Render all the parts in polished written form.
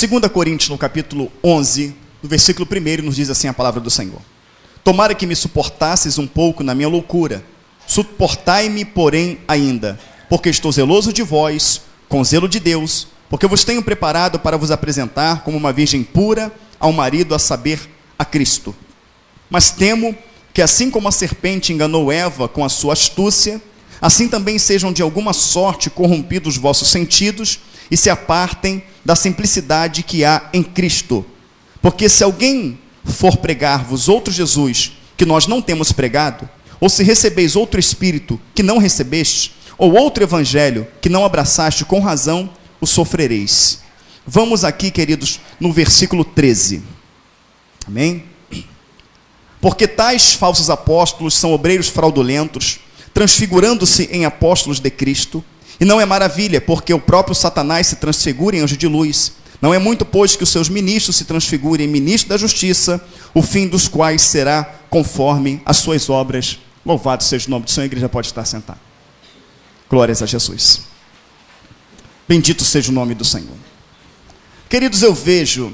2 Coríntios, no capítulo 11, no versículo 1, nos diz assim a palavra do Senhor: tomara que me suportasses um pouco na minha loucura, suportai-me, porém, ainda, porque estou zeloso de vós, com zelo de Deus, porque vos tenho preparado para vos apresentar como uma virgem pura ao marido, a saber, a Cristo. Mas temo que assim como a serpente enganou Eva com a sua astúcia, assim também sejam de alguma sorte corrompidos os vossos sentidos e se apartem da simplicidade que há em Cristo. Porque se alguém for pregar-vos outro Jesus, que nós não temos pregado, ou se recebeis outro Espírito, que não recebestes, ou outro Evangelho, que não abraçaste, com razão o sofrereis. Vamos aqui, queridos, no versículo 13. Amém? Porque tais falsos apóstolos são obreiros fraudulentos, transfigurando-se em apóstolos de Cristo. E não é maravilha, porque o próprio Satanás se transfigura em anjo de luz. Não é muito, pois, que os seus ministros se transfigurem em ministros da justiça, o fim dos quais será conforme as suas obras. Louvado seja o nome do Senhor. A igreja pode estar sentada. Glórias a Jesus. Bendito seja o nome do Senhor. Queridos, eu vejo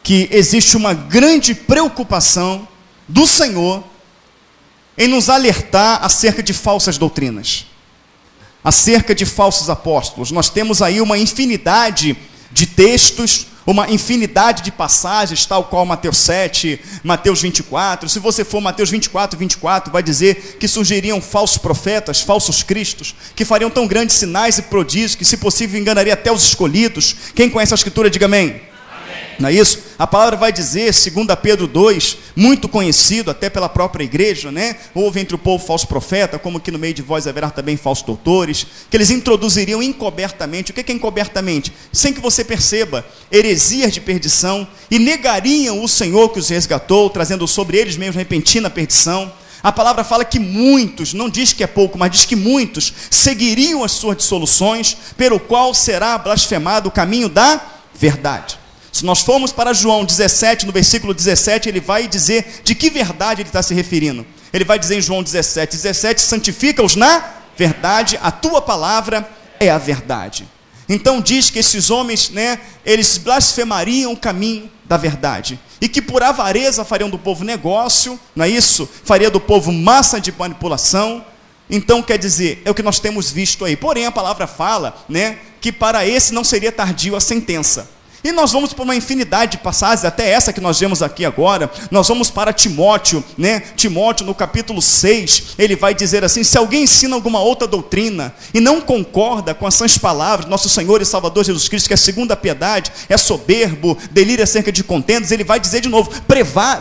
que existe uma grande preocupação do Senhor em nos alertar acerca de falsas doutrinas, acerca de falsos apóstolos. Nós temos aí uma infinidade de textos, uma infinidade de passagens, tal qual Mateus 7, Mateus 24. Se você for Mateus 24, vai dizer que surgiriam falsos profetas, falsos cristos, que fariam tão grandes sinais e prodígios, que se possível enganaria até os escolhidos. Quem conhece a Escritura, diga amém. Não é isso? A palavra vai dizer, 2 Pedro 2, muito conhecido até pela própria igreja, né? Houve entre o povo falso profeta, como que no meio de vós haverá também falsos doutores, que eles introduziriam encobertamente. O que é encobertamente? Sem que você perceba, heresias de perdição, e negariam o Senhor que os resgatou, trazendo sobre eles mesmo repentina perdição. A palavra fala que muitos, não diz que é pouco, mas diz que muitos seguiriam as suas dissoluções, pelo qual será blasfemado o caminho da verdade. Se nós formos para João 17, no versículo 17, ele vai dizer de que verdade ele está se referindo. Ele vai dizer em João 17, santifica-os na verdade, a tua palavra é a verdade. Então diz que esses homens, né, eles blasfemariam o caminho da verdade, e que por avareza fariam do povo negócio, não é isso? Faria do povo massa de manipulação. Então quer dizer, é o que nós temos visto aí. Porém a palavra fala, né, que para esse não seria tardio a sentença. E nós vamos para uma infinidade de passagens, até essa que nós vemos aqui agora. Nós vamos para Timóteo, né? Timóteo no capítulo 6, ele vai dizer assim: se alguém ensina alguma outra doutrina e não concorda com as sãs palavras, nosso Senhor e Salvador Jesus Cristo, que é segundo a piedade, é soberbo, delira acerca de contendas, ele vai dizer de novo,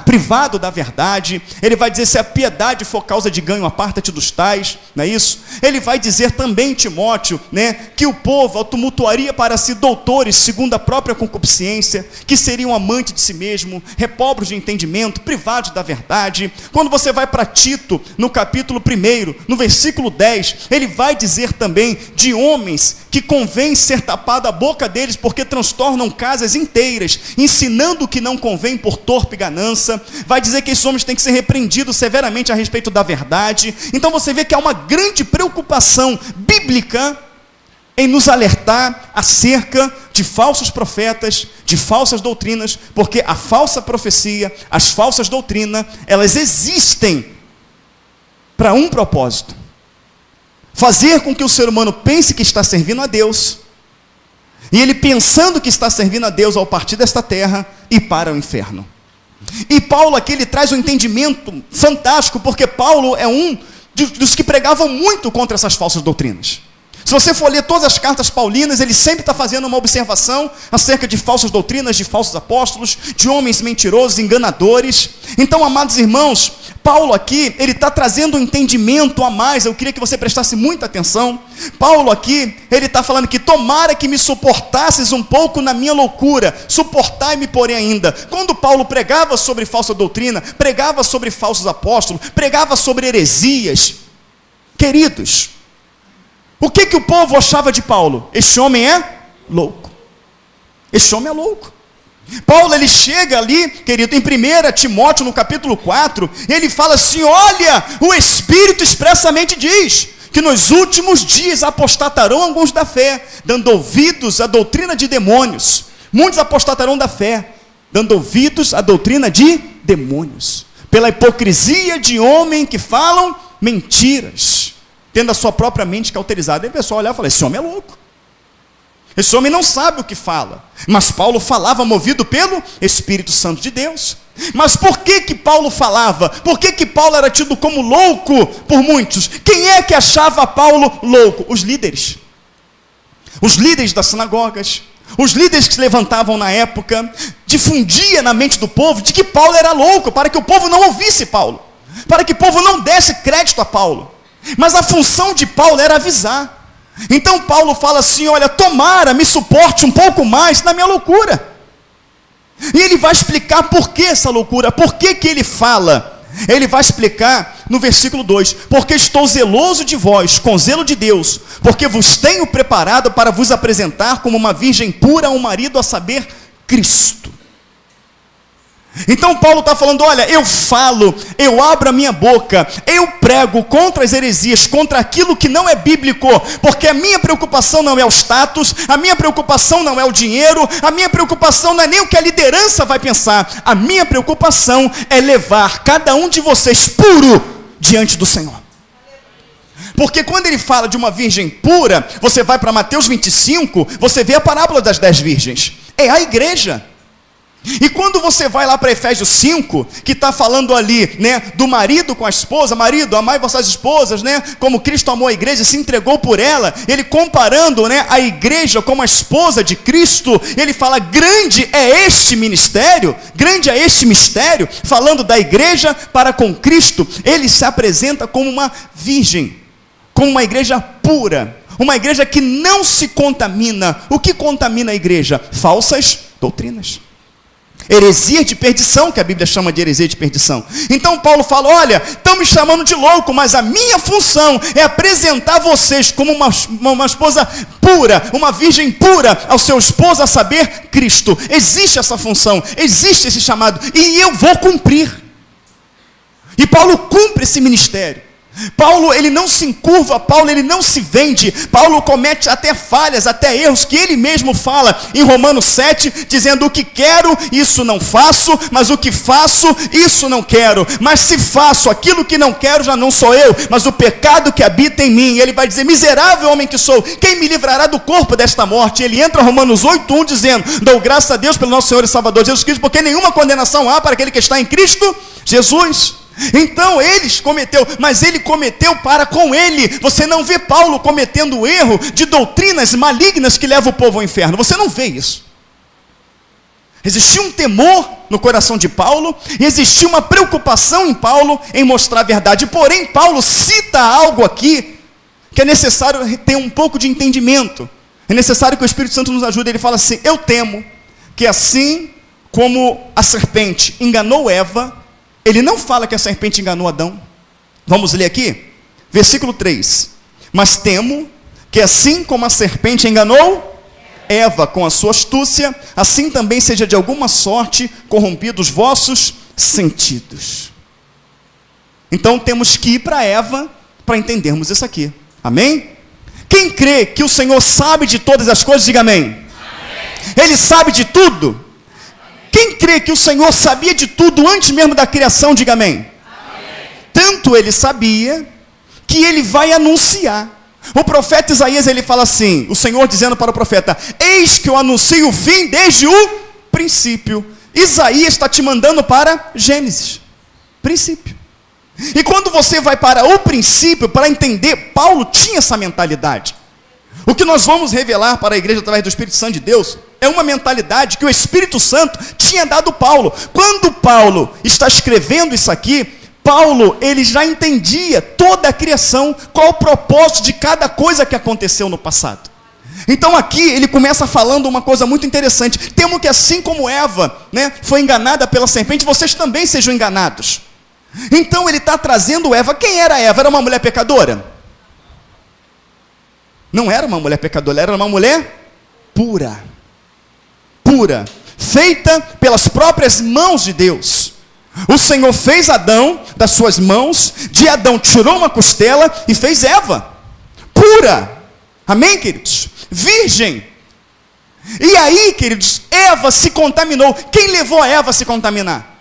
privado da verdade. Ele vai dizer, se a piedade for causa de ganho, aparta-te dos tais, não é isso? Ele vai dizer também, Timóteo, né, que o povo tumultuaria para si doutores, segundo a própria concupiscência, que seriam amantes de si mesmo, repobros de entendimento, privados da verdade. Quando você vai para Tito, no capítulo 1, no versículo 10, ele vai dizer também de homens que convém ser tapada a boca deles, porque transtornam casas inteiras, ensinando o que não convém por torpe ganância. Vai dizer que esses homens têm que ser repreendidos severamente a respeito da verdade. Então você vê que há uma grande preocupação bíblica em nos alertar acerca de falsos profetas, de falsas doutrinas, porque a falsa profecia, as falsas doutrinas, elas existem para um propósito: fazer com que o ser humano pense que está servindo a Deus, e ele, pensando que está servindo a Deus, ao partir desta terra, ir para o inferno. E Paulo aqui, ele traz um entendimento fantástico, porque Paulo é um dos que pregavam muito contra essas falsas doutrinas. Se você for ler todas as cartas paulinas, ele sempre está fazendo uma observação acerca de falsas doutrinas, de falsos apóstolos, de homens mentirosos, enganadores. Então, amados irmãos, Paulo aqui, ele está trazendo um entendimento a mais. Eu queria que você prestasse muita atenção. Paulo aqui, ele está falando que tomara que me suportasses um pouco na minha loucura, suportai-me porém ainda. Quando Paulo pregava sobre falsa doutrina, pregava sobre falsos apóstolos, pregava sobre heresias, queridos, o que o povo achava de Paulo? Este homem é louco. Este homem é louco. Paulo, ele chega ali, querido, em 1 Timóteo, no capítulo 4, ele fala assim: olha, o Espírito expressamente diz que nos últimos dias apostatarão alguns da fé, dando ouvidos à doutrina de demônios. Muitos apostatarão da fé, dando ouvidos à doutrina de demônios, pela hipocrisia de homens que falam mentiras, tendo a sua própria mente cauterizada. Aí o pessoal olhava e falava: esse homem é louco, esse homem não sabe o que fala. Mas Paulo falava movido pelo Espírito Santo de Deus. Mas por que Paulo falava? Por que Paulo era tido como louco por muitos? Quem é que achava Paulo louco? Os líderes das sinagogas, os líderes que se levantavam na época, difundia na mente do povo de que Paulo era louco, para que o povo não ouvisse Paulo, para que o povo não desse crédito a Paulo. Mas a função de Paulo era avisar. Então Paulo fala assim: olha, tomara me suporte um pouco mais na minha loucura. E ele vai explicar por que essa loucura, por que ele fala. Ele vai explicar no versículo 2: porque estou zeloso de vós, com zelo de Deus, porque vos tenho preparado para vos apresentar como uma virgem pura a um marido, a saber, Cristo. Então Paulo está falando: olha, eu falo, eu abro a minha boca, eu prego contra as heresias, contra aquilo que não é bíblico, porque a minha preocupação não é o status, a minha preocupação não é o dinheiro, a minha preocupação não é nem o que a liderança vai pensar, a minha preocupação é levar cada um de vocês puro diante do Senhor. Porque quando ele fala de uma virgem pura, você vai para Mateus 25, você vê a parábola das 10 virgens, é a igreja. E quando você vai lá para Efésios 5, que está falando ali, né, do marido com a esposa: marido, amai vossas esposas, né, como Cristo amou a igreja e se entregou por ela. Ele comparando, né, a igreja como a esposa de Cristo, ele fala: grande é este ministério, grande é este mistério, falando da igreja para com Cristo. Ele se apresenta como uma virgem, como uma igreja pura, uma igreja que não se contamina. O que contamina a igreja? Falsas doutrinas, heresia de perdição, que a Bíblia chama de heresia de perdição. Então Paulo fala: olha, estão me chamando de louco, mas a minha função é apresentar vocês como uma esposa pura, uma virgem pura ao seu esposo, a saber, Cristo. Existe essa função, existe esse chamado, e eu vou cumprir. E Paulo cumpre esse ministério. Paulo, ele não se encurva, Paulo, ele não se vende. Paulo comete até falhas, até erros, que ele mesmo fala em Romanos 7, dizendo: o que quero, isso não faço, mas o que faço, isso não quero. Mas se faço aquilo que não quero, já não sou eu, mas o pecado que habita em mim. E ele vai dizer: miserável homem que sou, quem me livrará do corpo desta morte? E ele entra em Romanos 8:1 dizendo: dou graças a Deus pelo nosso Senhor e Salvador Jesus Cristo, porque nenhuma condenação há para aquele que está em Cristo Jesus. Então eles cometeu, mas ele cometeu para com ele. Você não vê Paulo cometendo o erro de doutrinas malignas que levam o povo ao inferno. Você não vê isso. Existia um temor no coração de Paulo, e existia uma preocupação em Paulo em mostrar a verdade. Porém, Paulo cita algo aqui que é necessário ter um pouco de entendimento. É necessário que o Espírito Santo nos ajude. Ele fala assim: eu temo que assim como a serpente enganou Eva, ele não fala que a serpente enganou Adão. Vamos ler aqui, versículo 3. Mas temo que assim como a serpente enganou Eva com a sua astúcia, assim também seja de alguma sorte corrompidos os vossos sentidos. Então temos que ir para Eva para entendermos isso aqui. Amém? Quem crê que o Senhor sabe de todas as coisas, diga amém. Amém. Ele sabe de tudo. Quem crê que o Senhor sabia de tudo antes mesmo da criação, diga amém. Amém. Tanto ele sabia que ele vai anunciar. O profeta Isaías, ele fala assim, o Senhor dizendo para o profeta: eis que eu anuncio o fim desde o princípio. Isaías está te mandando para Gênesis, princípio. E quando você vai para o princípio, para entender, Paulo tinha essa mentalidade. O que nós vamos revelar para a igreja através do Espírito Santo de Deus é uma mentalidade que o Espírito Santo tinha dado a Paulo. Quando Paulo está escrevendo isso aqui, Paulo, ele já entendia toda a criação, qual o propósito de cada coisa que aconteceu no passado. Então aqui ele começa falando uma coisa muito interessante: temo que assim como Eva, né, foi enganada pela serpente, vocês também sejam enganados. Então ele está trazendo Eva. Quem era Eva? Era uma mulher pecadora? Não era uma mulher pecadora, era uma mulher pura. Pura, feita pelas próprias mãos de Deus. O Senhor fez Adão das suas mãos, de Adão tirou uma costela e fez Eva. pura. Amém, queridos? Virgem. E aí, queridos, Eva se contaminou. Quem levou a Eva a se contaminar?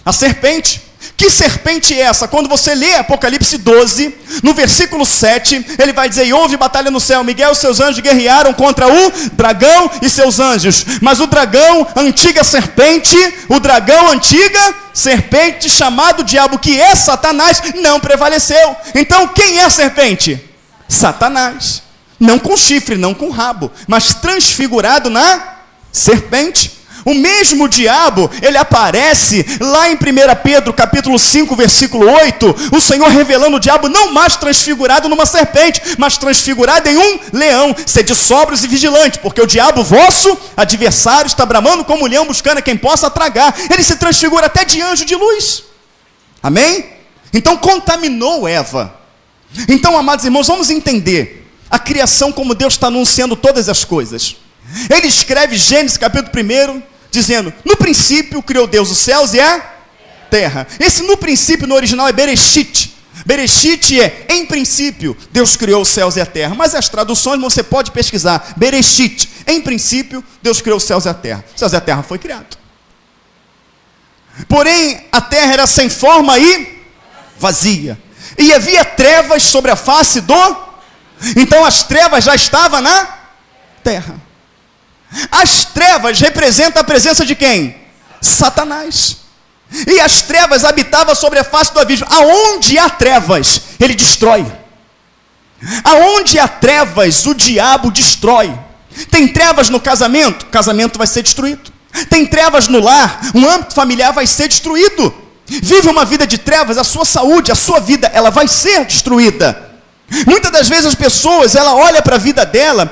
A serpente. Que serpente é essa? Quando você lê Apocalipse 12, no versículo 7, ele vai dizer: e houve batalha no céu, Miguel e seus anjos guerrearam contra o dragão e seus anjos, mas o dragão, a antiga serpente, o dragão, antiga serpente, chamado diabo, que é Satanás, não prevaleceu. Então quem é a serpente? Satanás. Não com chifre, não com rabo, mas transfigurado na serpente. O mesmo diabo, ele aparece lá em 1 Pedro, capítulo 5, versículo 8, o Senhor revelando o diabo não mais transfigurado numa serpente, mas transfigurado em um leão. Sede sóbrios e vigilantes, porque o diabo, vosso adversário, está bramando como um leão, buscando a quem possa tragar. Ele se transfigura até de anjo de luz. Amém? Então contaminou Eva. Então, amados irmãos, vamos entender a criação como Deus está anunciando todas as coisas. Ele escreve Gênesis capítulo 1, dizendo: no princípio criou Deus os céus e a terra. Esse no princípio no original é Bereshit. Bereshit é em princípio Deus criou os céus e a terra. Mas as traduções você pode pesquisar. Bereshit, em princípio Deus criou os céus e a terra. Os céus e a terra foi criado. Porém a terra era sem forma e vazia. E havia trevas sobre a face do... Então as trevas já estavam na terra. As trevas representam a presença de quem? Satanás. E as trevas habitavam sobre a face do abismo. Aonde há trevas, ele destrói. Aonde há trevas, o diabo destrói. Tem trevas no casamento, o casamento vai ser destruído. Tem trevas no lar, um âmbito familiar vai ser destruído. Vive uma vida de trevas, a sua saúde, a sua vida, ela vai ser destruída. Muitas das vezes as pessoas, ela olha para a vida dela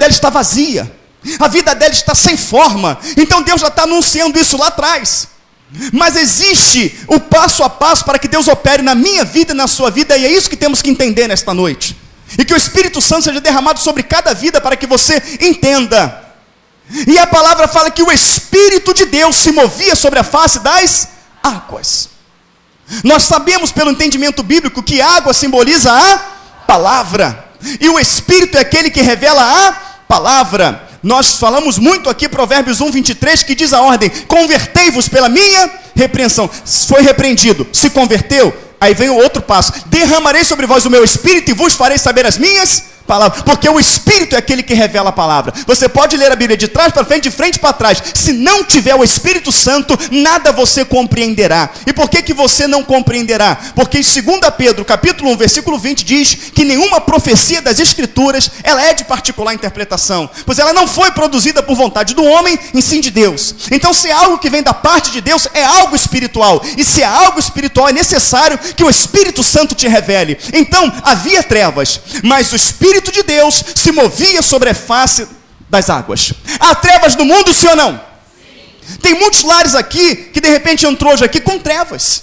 está vazia. A vida dela está sem forma. Então Deus já está anunciando isso lá atrás. Mas existe o passo a passo para que Deus opere na minha vida e na sua vida. E é isso que temos que entender nesta noite. E que o Espírito Santo seja derramado sobre cada vida para que você entenda. E a palavra fala que o Espírito de Deus se movia sobre a face das águas. Nós sabemos pelo entendimento bíblico que água simboliza a palavra. E o Espírito é aquele que revela a palavra. Nós falamos muito aqui, Provérbios 1, 23, que diz a ordem: convertei-vos pela minha repreensão. Foi repreendido, se converteu, aí vem o outro passo: derramarei sobre vós o meu Espírito e vos farei saber as minhas palavras. Porque o Espírito é aquele que revela a palavra. Você pode ler a Bíblia de trás para frente, de frente para trás. Se não tiver o Espírito Santo, nada você compreenderá. E por que você não compreenderá? Porque em 2 Pedro, capítulo 1, versículo 20, diz que nenhuma profecia das Escrituras, ela é de particular interpretação. Pois ela não foi produzida por vontade do homem, e sim de Deus. Então, se é algo que vem da parte de Deus, é algo espiritual. E se é algo espiritual, é necessário que o Espírito Santo te revele. Então, havia trevas, mas o Espírito de Deus se movia sobre a face das águas. Há trevas no mundo, sim ou não? Sim. Tem muitos lares aqui que de repente entrou hoje aqui com trevas.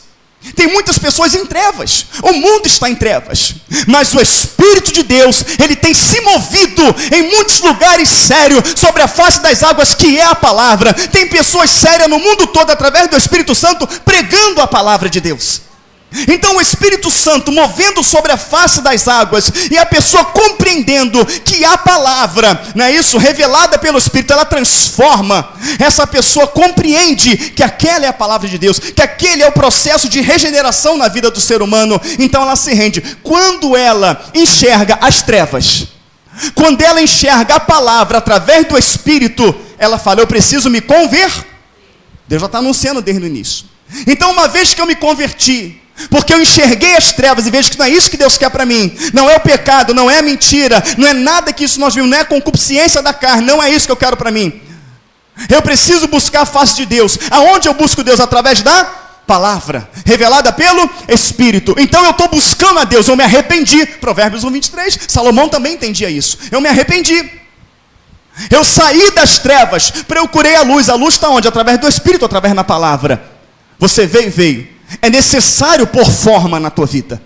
Tem muitas pessoas em trevas. O mundo está em trevas. Mas o Espírito de Deus, ele tem se movido em muitos lugares sérios sobre a face das águas, que é a palavra. Tem pessoas sérias no mundo todo através do Espírito Santo pregando a palavra de Deus. Então o Espírito Santo movendo sobre a face das águas, e a pessoa compreendendo que a palavra, não é isso, revelada pelo Espírito, ela transforma. Essa pessoa compreende que aquela é a palavra de Deus, que aquele é o processo de regeneração na vida do ser humano. Então ela se rende. Quando ela enxerga as trevas, quando ela enxerga a palavra através do Espírito, ela fala: eu preciso me converter. Deus já está anunciando desde o início. Então, uma vez que eu me converti, porque eu enxerguei as trevas e vejo que não é isso que Deus quer para mim, não é o pecado, não é a mentira, não é nada que isso nós vimos, não é a concupiscência da carne, não é isso que eu quero para mim. Eu preciso buscar a face de Deus. Aonde eu busco Deus? Através da palavra, revelada pelo Espírito. Então eu estou buscando a Deus, eu me arrependi. Provérbios 1, 23, Salomão também entendia isso. Eu me arrependi. Eu saí das trevas, procurei a luz está onde? Através do Espírito, através da palavra. Você veio. É necessário pôr forma na tua vida.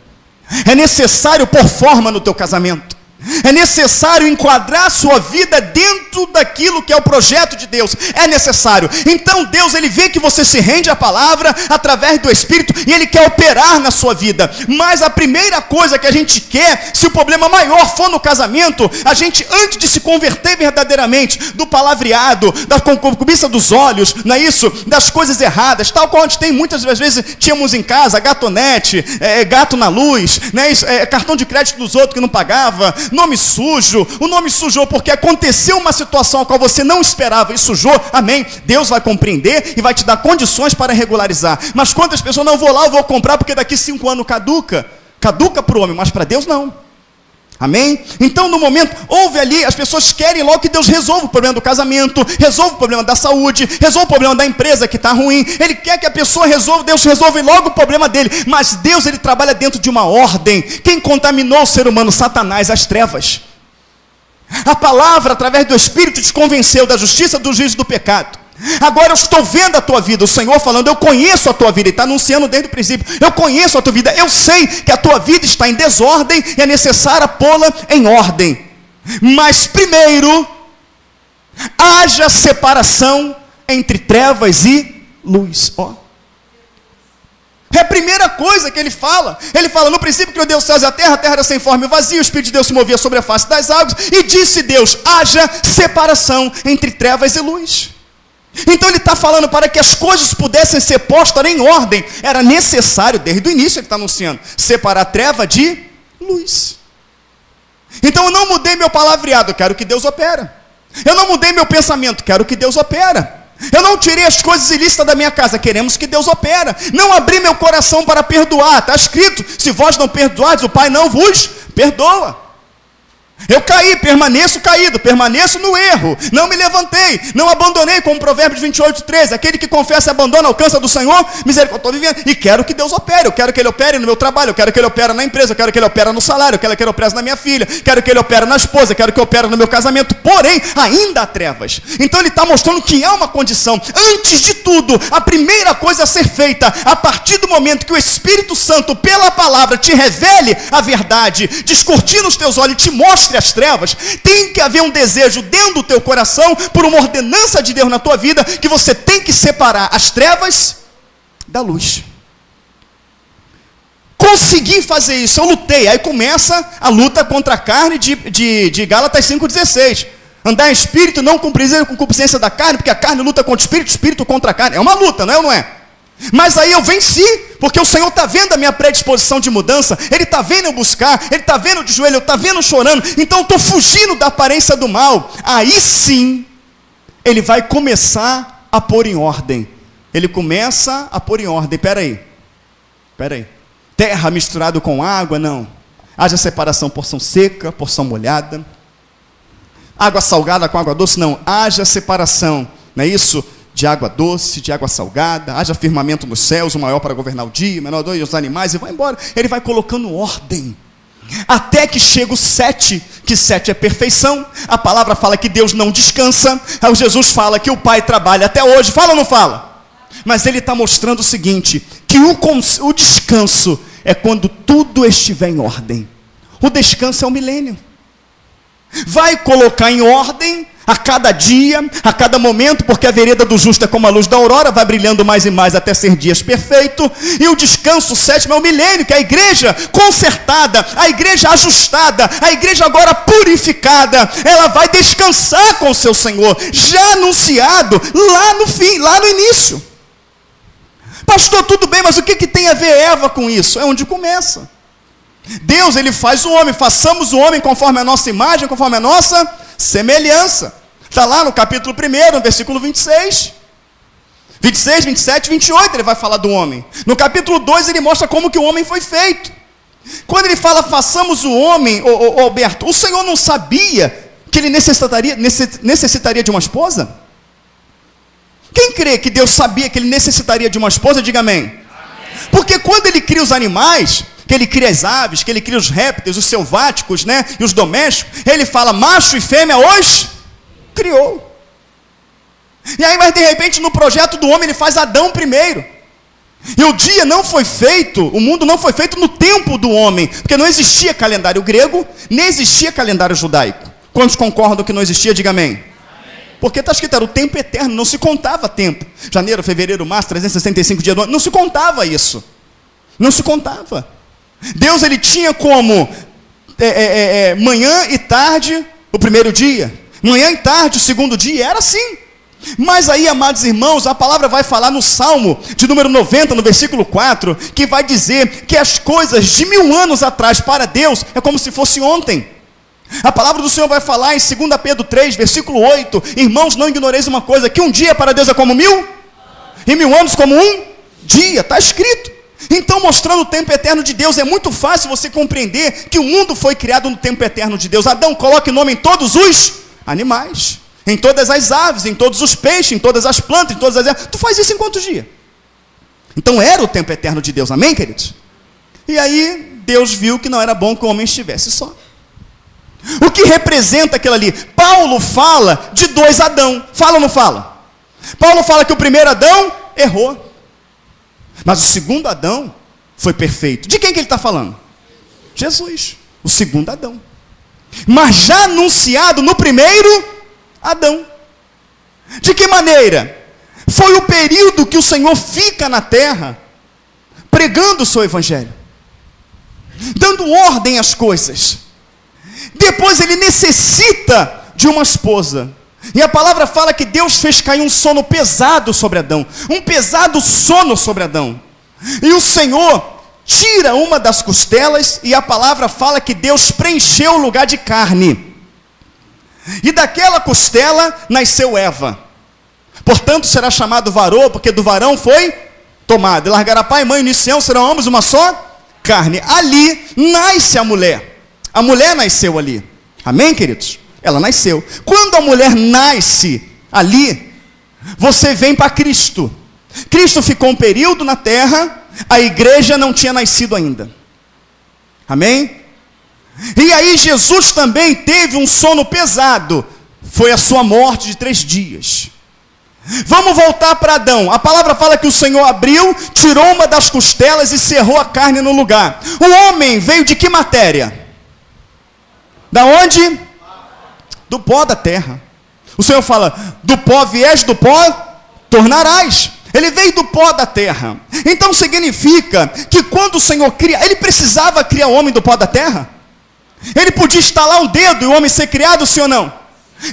É necessário pôr forma no teu casamento. É necessário enquadrar a sua vida dentro daquilo que é o projeto de Deus. É necessário. Então Deus, ele vê que você se rende à palavra através do Espírito e ele quer operar na sua vida. Mas a primeira coisa que a gente quer, se o problema maior for no casamento, a gente, antes de se converter verdadeiramente do palavreado, da concupiscência dos olhos, não é isso? Das coisas erradas, tal qual a gente tem muitas vezes, tínhamos em casa, gatonete, gato na luz, né? Cartão de crédito dos outros que não pagava, nome sujo. O nome sujou porque aconteceu uma situação a qual você não esperava e sujou, amém? Deus vai compreender e vai te dar condições para regularizar. Mas quantas pessoas, não vou lá, eu vou comprar porque daqui 5 anos caduca para o homem, mas para Deus não. Amém? Então no momento, houve ali, as pessoas querem logo que Deus resolva o problema do casamento, resolva o problema da saúde, resolva o problema da empresa que está ruim. Ele quer que a pessoa resolva, Deus resolve logo o problema dele. Mas Deus, ele trabalha dentro de uma ordem. Quem contaminou o ser humano? Satanás, as trevas. A palavra, através do Espírito, te convenceu da justiça, do juízo e do pecado. Agora eu estou vendo a tua vida, o Senhor falando, eu conheço a tua vida, Ele está anunciando desde o princípio, eu conheço a tua vida, eu sei que a tua vida está em desordem e é necessário pô-la em ordem. Mas primeiro, haja separação entre trevas e luz. É a primeira coisa que ele fala. Ele fala, no princípio criou Deus os céus e a terra era sem forma e vazia, o Espírito de Deus se movia sobre a face das águas, e disse Deus, haja separação entre trevas e luz. Então ele está falando, para que as coisas pudessem ser postas em ordem, era necessário, desde o início ele está anunciando, separar a treva de luz. Então eu não mudei meu palavreado, quero que Deus opera. Eu não mudei meu pensamento, quero que Deus opera. Eu não tirei as coisas ilícitas da minha casa, queremos que Deus opera. Não abri meu coração para perdoar, está escrito, se vós não perdoardes, o Pai não vos perdoa. Eu caí, permaneço caído, permaneço no erro, não me levantei, não abandonei, como Provérbios 28:13, aquele que confessa e abandona, alcança do Senhor, misericórdia, estou vivendo, e quero que Deus opere, eu quero que Ele opere no meu trabalho, eu quero que Ele opere na empresa, eu quero que Ele opere no salário, eu quero que Ele opere na minha filha, quero que Ele opere na esposa, eu quero que Ele opere no meu casamento, porém, ainda há trevas. Então Ele está mostrando que há uma condição, antes de tudo, a primeira coisa a ser feita, a partir do momento que o Espírito Santo, pela palavra, te revele a verdade, descortina os teus olhos e te mostre as trevas, tem que haver um desejo dentro do teu coração, por uma ordenança de Deus na tua vida, que você tem que separar as trevas da luz. Consegui fazer isso, eu lutei, aí começa a luta contra a carne de Gálatas 5:16. Andar em espírito, não cumprir com concupiscência da carne, porque a carne luta contra o espírito, o espírito contra a carne. É uma luta, não é ou não é? Mas aí eu venci, porque o Senhor está vendo a minha predisposição de mudança, Ele está vendo eu buscar, Ele está vendo de joelho, está vendo chorando, então eu estou fugindo da aparência do mal. Aí sim, Ele vai começar a pôr em ordem. Ele começa a pôr em ordem, peraí, terra misturado com água, não, haja separação, porção seca, porção molhada, água salgada com água doce, não, haja separação, não é isso? De água doce, de água salgada, haja firmamento nos céus, o maior para governar o dia, o menor dos animais, e vai embora. Ele vai colocando ordem, até que chega o 7, que 7 é perfeição. A palavra fala que Deus não descansa, aí Jesus fala que o Pai trabalha até hoje, fala ou não fala? Mas ele está mostrando o seguinte, que o descanso é quando tudo estiver em ordem. O descanso é o milênio. Vai colocar em ordem a cada dia, a cada momento, porque a vereda do justo é como a luz da aurora, vai brilhando mais e mais até ser dias perfeito. E o descanso sétimo é o milênio, que é a igreja consertada, a igreja ajustada, a igreja agora purificada, ela vai descansar com o seu Senhor, já anunciado lá no fim, lá no início. Pastor, tudo bem, mas o que tem a ver Eva com isso? É onde começa. Deus, Ele faz o homem, façamos o homem conforme a nossa imagem, conforme a nossa semelhança. Está lá no capítulo 1, no versículo 26, 27, 28, ele vai falar do homem. No capítulo 2, ele mostra como que o homem foi feito. Quando ele fala, façamos o homem, Alberto, o Senhor não sabia que ele necessitaria de uma esposa? Quem crê que Deus sabia que ele necessitaria de uma esposa, diga amém. Amém. Porque quando ele cria os animais, que ele cria as aves, que ele cria os répteis, os selváticos, né, e os domésticos, ele fala, macho e fêmea os criou. E aí, mas de repente, no projeto do homem, ele faz Adão primeiro. E o dia não foi feito, o mundo não foi feito no tempo do homem, porque não existia calendário grego, nem existia calendário judaico. Quantos concordam que não existia? Diga amém. Porque está escrito, era o tempo eterno, não se contava tempo. Janeiro, fevereiro, março, 365 dias do ano, não se contava isso. Não se contava. Deus, ele tinha como manhã e tarde o primeiro dia, manhã e tarde o segundo dia, era assim. Mas aí, amados irmãos, a palavra vai falar no Salmo de número 90, no versículo 4, que vai dizer que as coisas de 1000 anos atrás para Deus é como se fosse ontem. A palavra do Senhor vai falar em 2 Pedro 3, versículo 8, irmãos, não ignoreis uma coisa, que um dia para Deus é como 1000, e 1000 anos como um dia, está escrito. Então, mostrando o tempo eterno de Deus, é muito fácil você compreender que o mundo foi criado no tempo eterno de Deus. Adão, coloque nome em todos os animais, em todas as aves, em todos os peixes, em todas as plantas, em todas as ervas. Tu faz isso em quantos dias? Então era o tempo eterno de Deus, amém, queridos? E aí Deus viu que não era bom que o homem estivesse só. O que representa aquilo ali? Paulo fala de 2 Adão, fala ou não fala? Paulo fala que o primeiro Adão errou, mas o segundo Adão foi perfeito. De quem que ele está falando? Jesus, o segundo Adão, mas já anunciado no primeiro Adão. De que maneira? Foi o período que o Senhor fica na terra, pregando o seu evangelho, dando ordem às coisas. Depois ele necessita de uma esposa. E a palavra fala que Deus fez cair um sono pesado sobre Adão. Um pesado sono sobre Adão. E o Senhor tira uma das costelas, e a palavra fala que Deus preencheu o lugar de carne. E daquela costela nasceu Eva. Portanto será chamado varão, porque do varão foi tomado. E largará pai, mãe e unir-se-ão, serão ambos uma só carne. Ali nasce a mulher. A mulher nasceu ali. Amém, queridos? Ela nasceu. Quando a mulher nasce ali, você vem para Cristo. Cristo ficou um período na terra, a igreja não tinha nascido ainda. Amém? E aí Jesus também teve um sono pesado. Foi a sua morte de 3 dias. Vamos voltar para Adão. A palavra fala que o Senhor abriu, tirou uma das costelas e cerrou a carne no lugar. O homem veio de que matéria? Da onde? Do pó da terra. O Senhor fala, do pó viés, do pó tornarás. Ele veio do pó da terra. Então significa que quando o Senhor cria, ele precisava criar o homem do pó da terra? Ele podia estalar um dedo e o homem ser criado, sim ou não?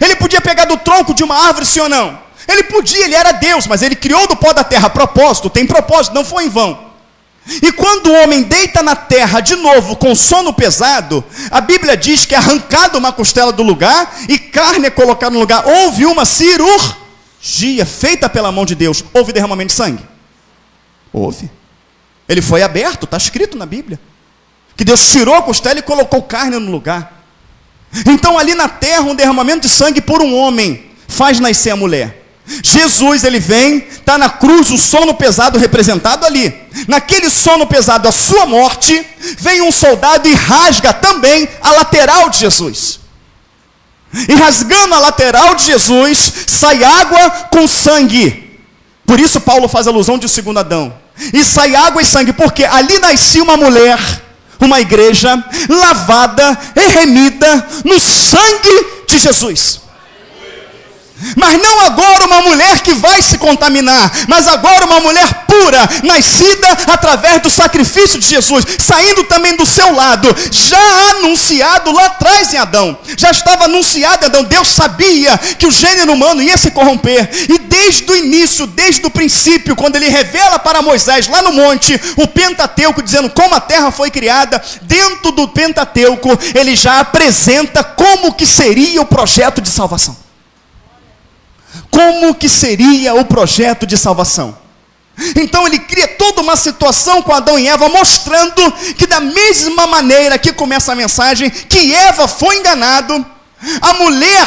Ele podia pegar do tronco de uma árvore, sim ou não? Ele podia, ele era Deus, mas ele criou do pó da terra. Propósito, tem propósito, não foi em vão. E quando o homem deita na terra de novo com sono pesado, a Bíblia diz que é arrancada uma costela do lugar e carne é colocada no lugar. Houve uma cirurgia feita pela mão de Deus. Houve derramamento de sangue? Houve. Ele foi aberto, está escrito na Bíblia que Deus tirou a costela e colocou carne no lugar. Então ali na terra um derramamento de sangue por um homem faz nascer a mulher. Jesus, ele vem, está na cruz, o sono pesado representado ali. Naquele sono pesado, a sua morte, vem um soldado e rasga também a lateral de Jesus. E rasgando a lateral de Jesus, sai água com sangue. Por isso Paulo faz alusão de 2 Adão. E sai água e sangue, porque ali nascia uma mulher, uma igreja, lavada e remida no sangue de Jesus. Mas não agora uma mulher que vai se contaminar, mas agora uma mulher pura, nascida através do sacrifício de Jesus, saindo também do seu lado, já anunciado lá atrás em Adão, já estava anunciado em Adão. Deus sabia que o gênero humano ia se corromper, e desde o início, desde o princípio, quando ele revela para Moisés lá no monte, o Pentateuco, dizendo como a terra foi criada, dentro do Pentateuco, ele já apresenta como que seria o projeto de salvação. Como que seria o projeto de salvação? Então ele cria toda uma situação com Adão e Eva, mostrando que da mesma maneira que começa a mensagem, que Eva foi enganado, a mulher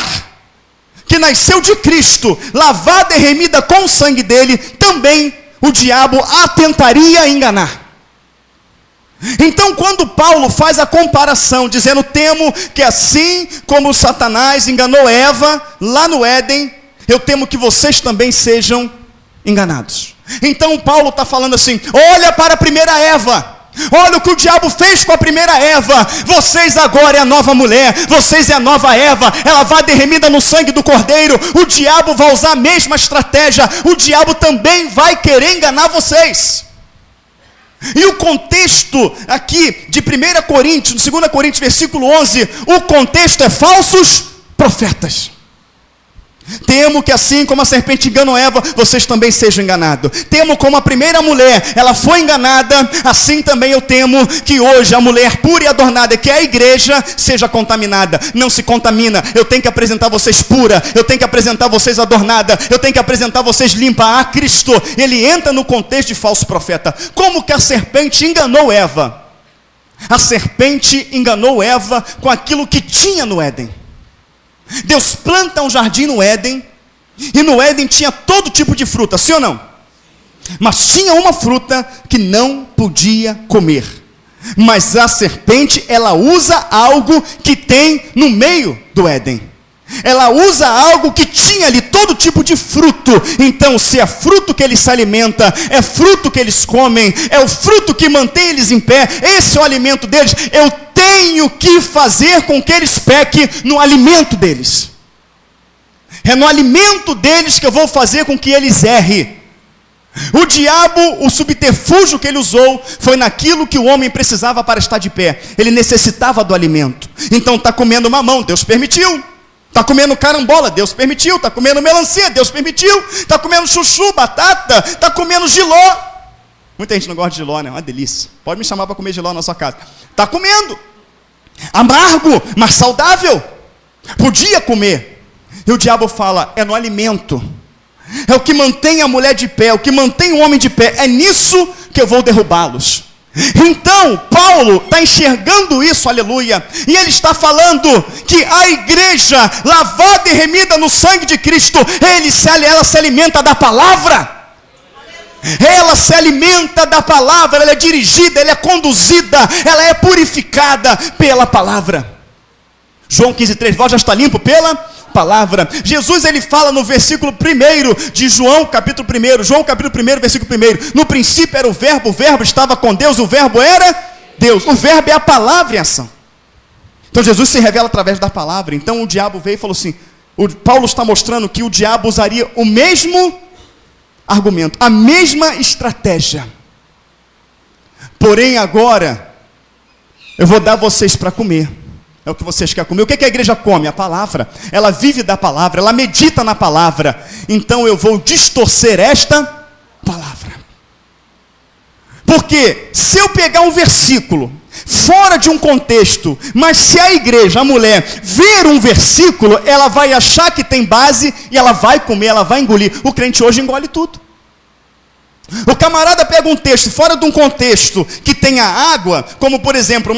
que nasceu de Cristo, lavada e remida com o sangue dele, também o diabo a tentaria enganar. Então quando Paulo faz a comparação, dizendo, temo que assim como Satanás enganou Eva lá no Éden, eu temo que vocês também sejam enganados. Então Paulo está falando assim: olha para a primeira Eva. Olha o que o diabo fez com a primeira Eva. Vocês agora é a nova mulher. Vocês é a nova Eva. Ela vai derramida no sangue do Cordeiro. O diabo vai usar a mesma estratégia. O diabo também vai querer enganar vocês. E o contexto aqui de 1 Coríntios, 2 Coríntios, versículo 11, o contexto é falsos profetas. Temo que assim como a serpente enganou Eva, vocês também sejam enganados. Temo como a primeira mulher, ela foi enganada, assim também eu temo que hoje a mulher pura e adornada, que é a igreja, seja contaminada. Não se contamina, eu tenho que apresentar vocês pura, eu tenho que apresentar vocês adornada, eu tenho que apresentar vocês limpa a Cristo. Ele entra no contexto de falso profeta. Como que a serpente enganou Eva? A serpente enganou Eva com aquilo que tinha no Éden. Deus planta um jardim no Éden, e no Éden tinha todo tipo de fruta, sim ou não? Mas tinha uma fruta que não podia comer. Mas a serpente, ela usa algo que tem no meio do Éden. Ela usa algo que tinha ali todo tipo de fruto. Então, se é fruto que eles se alimentam, é fruto que eles comem, é o fruto que mantém eles em pé, esse é o alimento deles. Eu tenho que fazer com que eles pequem no alimento deles. É no alimento deles que eu vou fazer com que eles errem. O diabo, o subterfúgio que ele usou, foi naquilo que o homem precisava para estar de pé. Ele necessitava do alimento. Então está comendo mamão, Deus permitiu. Está comendo carambola, Deus permitiu. Está comendo melancia, Deus permitiu. Está comendo chuchu, batata, está comendo jiló. Muita gente não gosta de jiló, né? É uma delícia. Pode me chamar para comer jiló na sua casa. Está comendo. Amargo, mas saudável. Podia comer. E o diabo fala, é no alimento. É o que mantém a mulher de pé, é o que mantém o homem de pé. É nisso que eu vou derrubá-los. Então, Paulo está enxergando isso, aleluia, e ele está falando que a igreja, lavada e remida no sangue de Cristo, ela se alimenta da palavra, ela se alimenta da palavra, ela é dirigida, ela é conduzida, ela é purificada pela palavra. João 15:3, vós já está limpo pela palavra. Jesus, ele fala no versículo 1 de João capítulo 1, João capítulo 1, versículo 1, no princípio era o verbo estava com Deus, o verbo era Deus. O verbo é a palavra em ação. Então Jesus se revela através da palavra. Então o diabo veio e falou assim, Paulo está mostrando que o diabo usaria o mesmo argumento, a mesma estratégia. Porém agora, eu vou dar vocês para comer. É o que vocês querem comer. O que a igreja come? A palavra. Ela vive da palavra, ela medita na palavra. Então eu vou distorcer esta palavra. Porque se eu pegar um versículo fora de um contexto, mas se a igreja, a mulher, ver um versículo, ela vai achar que tem base e ela vai comer, ela vai engolir. O crente hoje engole tudo. O camarada pega um texto fora de um contexto que tenha água, como por exemplo,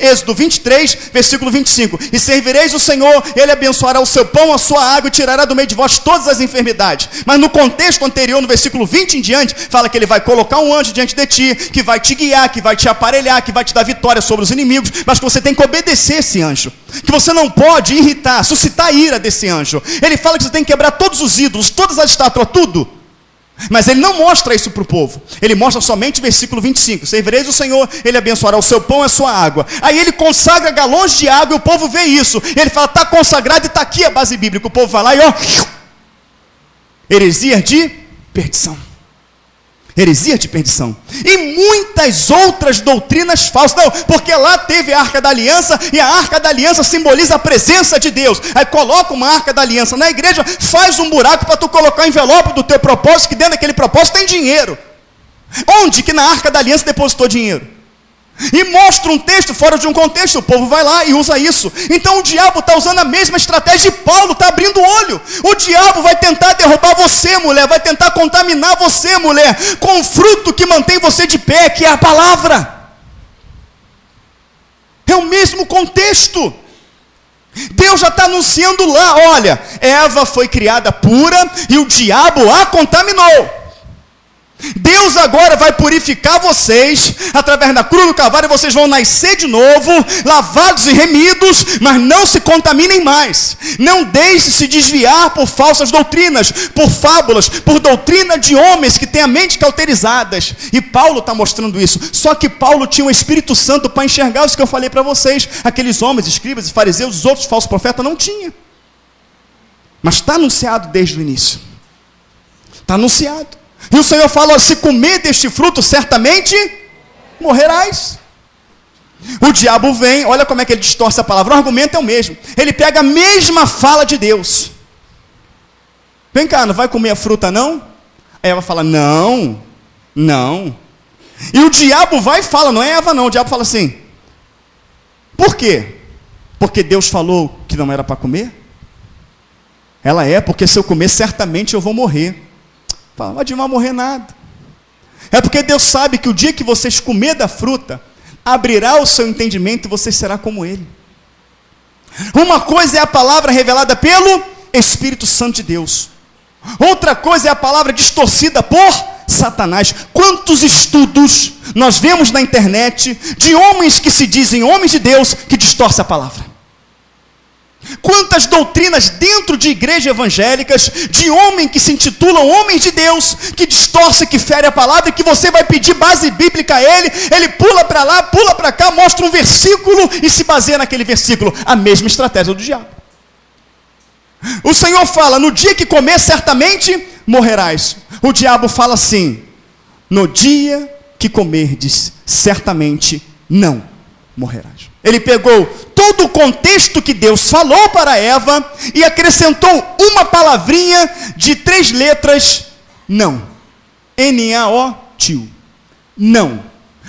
Êxodo 23, versículo 25. E servireis o Senhor, Ele abençoará o seu pão, a sua água e tirará do meio de vós todas as enfermidades. Mas no contexto anterior, no versículo 20 em diante, fala que Ele vai colocar um anjo diante de ti, que vai te guiar, que vai te aparelhar, que vai te dar vitória sobre os inimigos, mas que você tem que obedecer esse anjo. Que você não pode irritar, suscitar a ira desse anjo. Ele fala que você tem que quebrar todos os ídolos, todas as estátuas, tudo. Mas ele não mostra isso para o povo. Ele mostra somente o versículo 25. Servireis o Senhor, Ele abençoará o seu pão e a sua água. Aí ele consagra galões de água e o povo vê isso. Ele fala, está consagrado e está aqui a base bíblica. O povo vai lá e ó, heresia de perdição. Heresia de perdição. E muitas outras doutrinas falsas. Não, porque lá teve a Arca da Aliança, e a Arca da Aliança simboliza a presença de Deus. Aí coloca uma Arca da Aliança na igreja, faz um buraco para tu colocar o envelope do teu propósito, que dentro daquele propósito tem dinheiro. Onde que na Arca da Aliança depositou dinheiro? E mostra um texto fora de um contexto, o povo vai lá e usa isso. Então o diabo está usando a mesma estratégia e Paulo está abrindo o olho. O diabo vai tentar derrubar você, mulher, vai tentar contaminar você, mulher, com o fruto que mantém você de pé, que é a palavra. É o mesmo contexto. Deus já está anunciando lá, olha, Eva foi criada pura e o diabo a contaminou. Deus agora vai purificar vocês através da cruz do Calvário, vocês vão nascer de novo, lavados e remidos, mas não se contaminem mais. Não deixe-se desviar por falsas doutrinas, por fábulas, por doutrina de homens que têm a mente cauterizadas. E Paulo está mostrando isso. Só que Paulo tinha o Espírito Santo para enxergar isso que eu falei para vocês. Aqueles homens, escribas e fariseus, os outros falsos profetas não tinham. Mas está anunciado desde o início. Está anunciado. E o Senhor fala, se comer deste fruto, certamente morrerás. O diabo vem, olha como é que ele distorce a palavra, o argumento é o mesmo. Ele pega a mesma fala de Deus. Vem cá, não vai comer a fruta não? Aí Eva fala, não. E o diabo vai e fala, não é Eva não, o diabo fala assim, por quê? Porque Deus falou que não era para comer? Ela porque se eu comer, certamente eu vou morrer. Fala, mas não vai morrer nada. É porque Deus sabe que o dia que vocês comer da fruta, abrirá o seu entendimento e você será como Ele. Uma coisa é a palavra revelada pelo Espírito Santo de Deus. Outra coisa é a palavra distorcida por Satanás. Quantos estudos nós vemos na internet de homens que se dizem homens de Deus que distorcem a palavra? Quantas doutrinas dentro de igrejas evangélicas, de homem que se intitulam homens de Deus, que distorce, que fere a palavra, e que você vai pedir base bíblica a ele pula para lá, pula para cá, mostra um versículo e se baseia naquele versículo. A mesma estratégia do diabo. O Senhor fala, no dia que comer, certamente morrerás. O diabo fala assim, no dia que comerdes, certamente não morrerás. Ele pegou todo o contexto que Deus falou para Eva e acrescentou uma palavrinha de 3 letras, não. N-A-O-T-I-O. Não.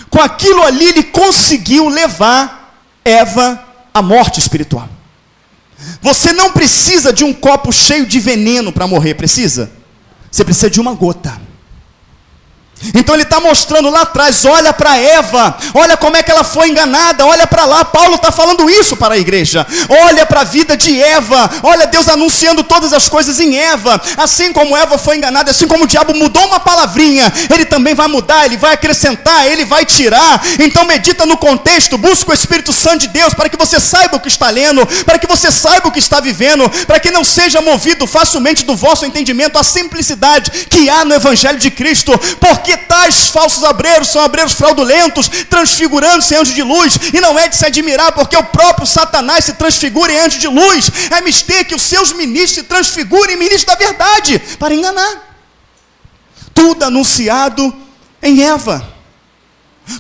Com aquilo ali ele conseguiu levar Eva à morte espiritual. Você não precisa de um copo cheio de veneno para morrer, precisa? Você precisa de uma gota. Então ele está mostrando lá atrás, olha para Eva, olha como é que ela foi enganada, olha para lá, Paulo está falando isso para a igreja, olha para a vida de Eva, olha Deus anunciando todas as coisas em Eva, assim como Eva foi enganada, assim como o diabo mudou uma palavrinha, ele também vai mudar, ele vai acrescentar, ele vai tirar. Então medita no contexto, busca o Espírito Santo de Deus, para que você saiba o que está lendo, para que você saiba o que está vivendo, para que não seja movido facilmente do vosso entendimento a simplicidade que há no Evangelho de Cristo, porque tais falsos obreiros são obreiros fraudulentos, transfigurando-se em anjo de luz, e não é de se admirar, porque o próprio Satanás se transfigura em anjo de luz. É mister que os seus ministros se transfigurem em ministros da verdade, para enganar. Tudo anunciado em Eva,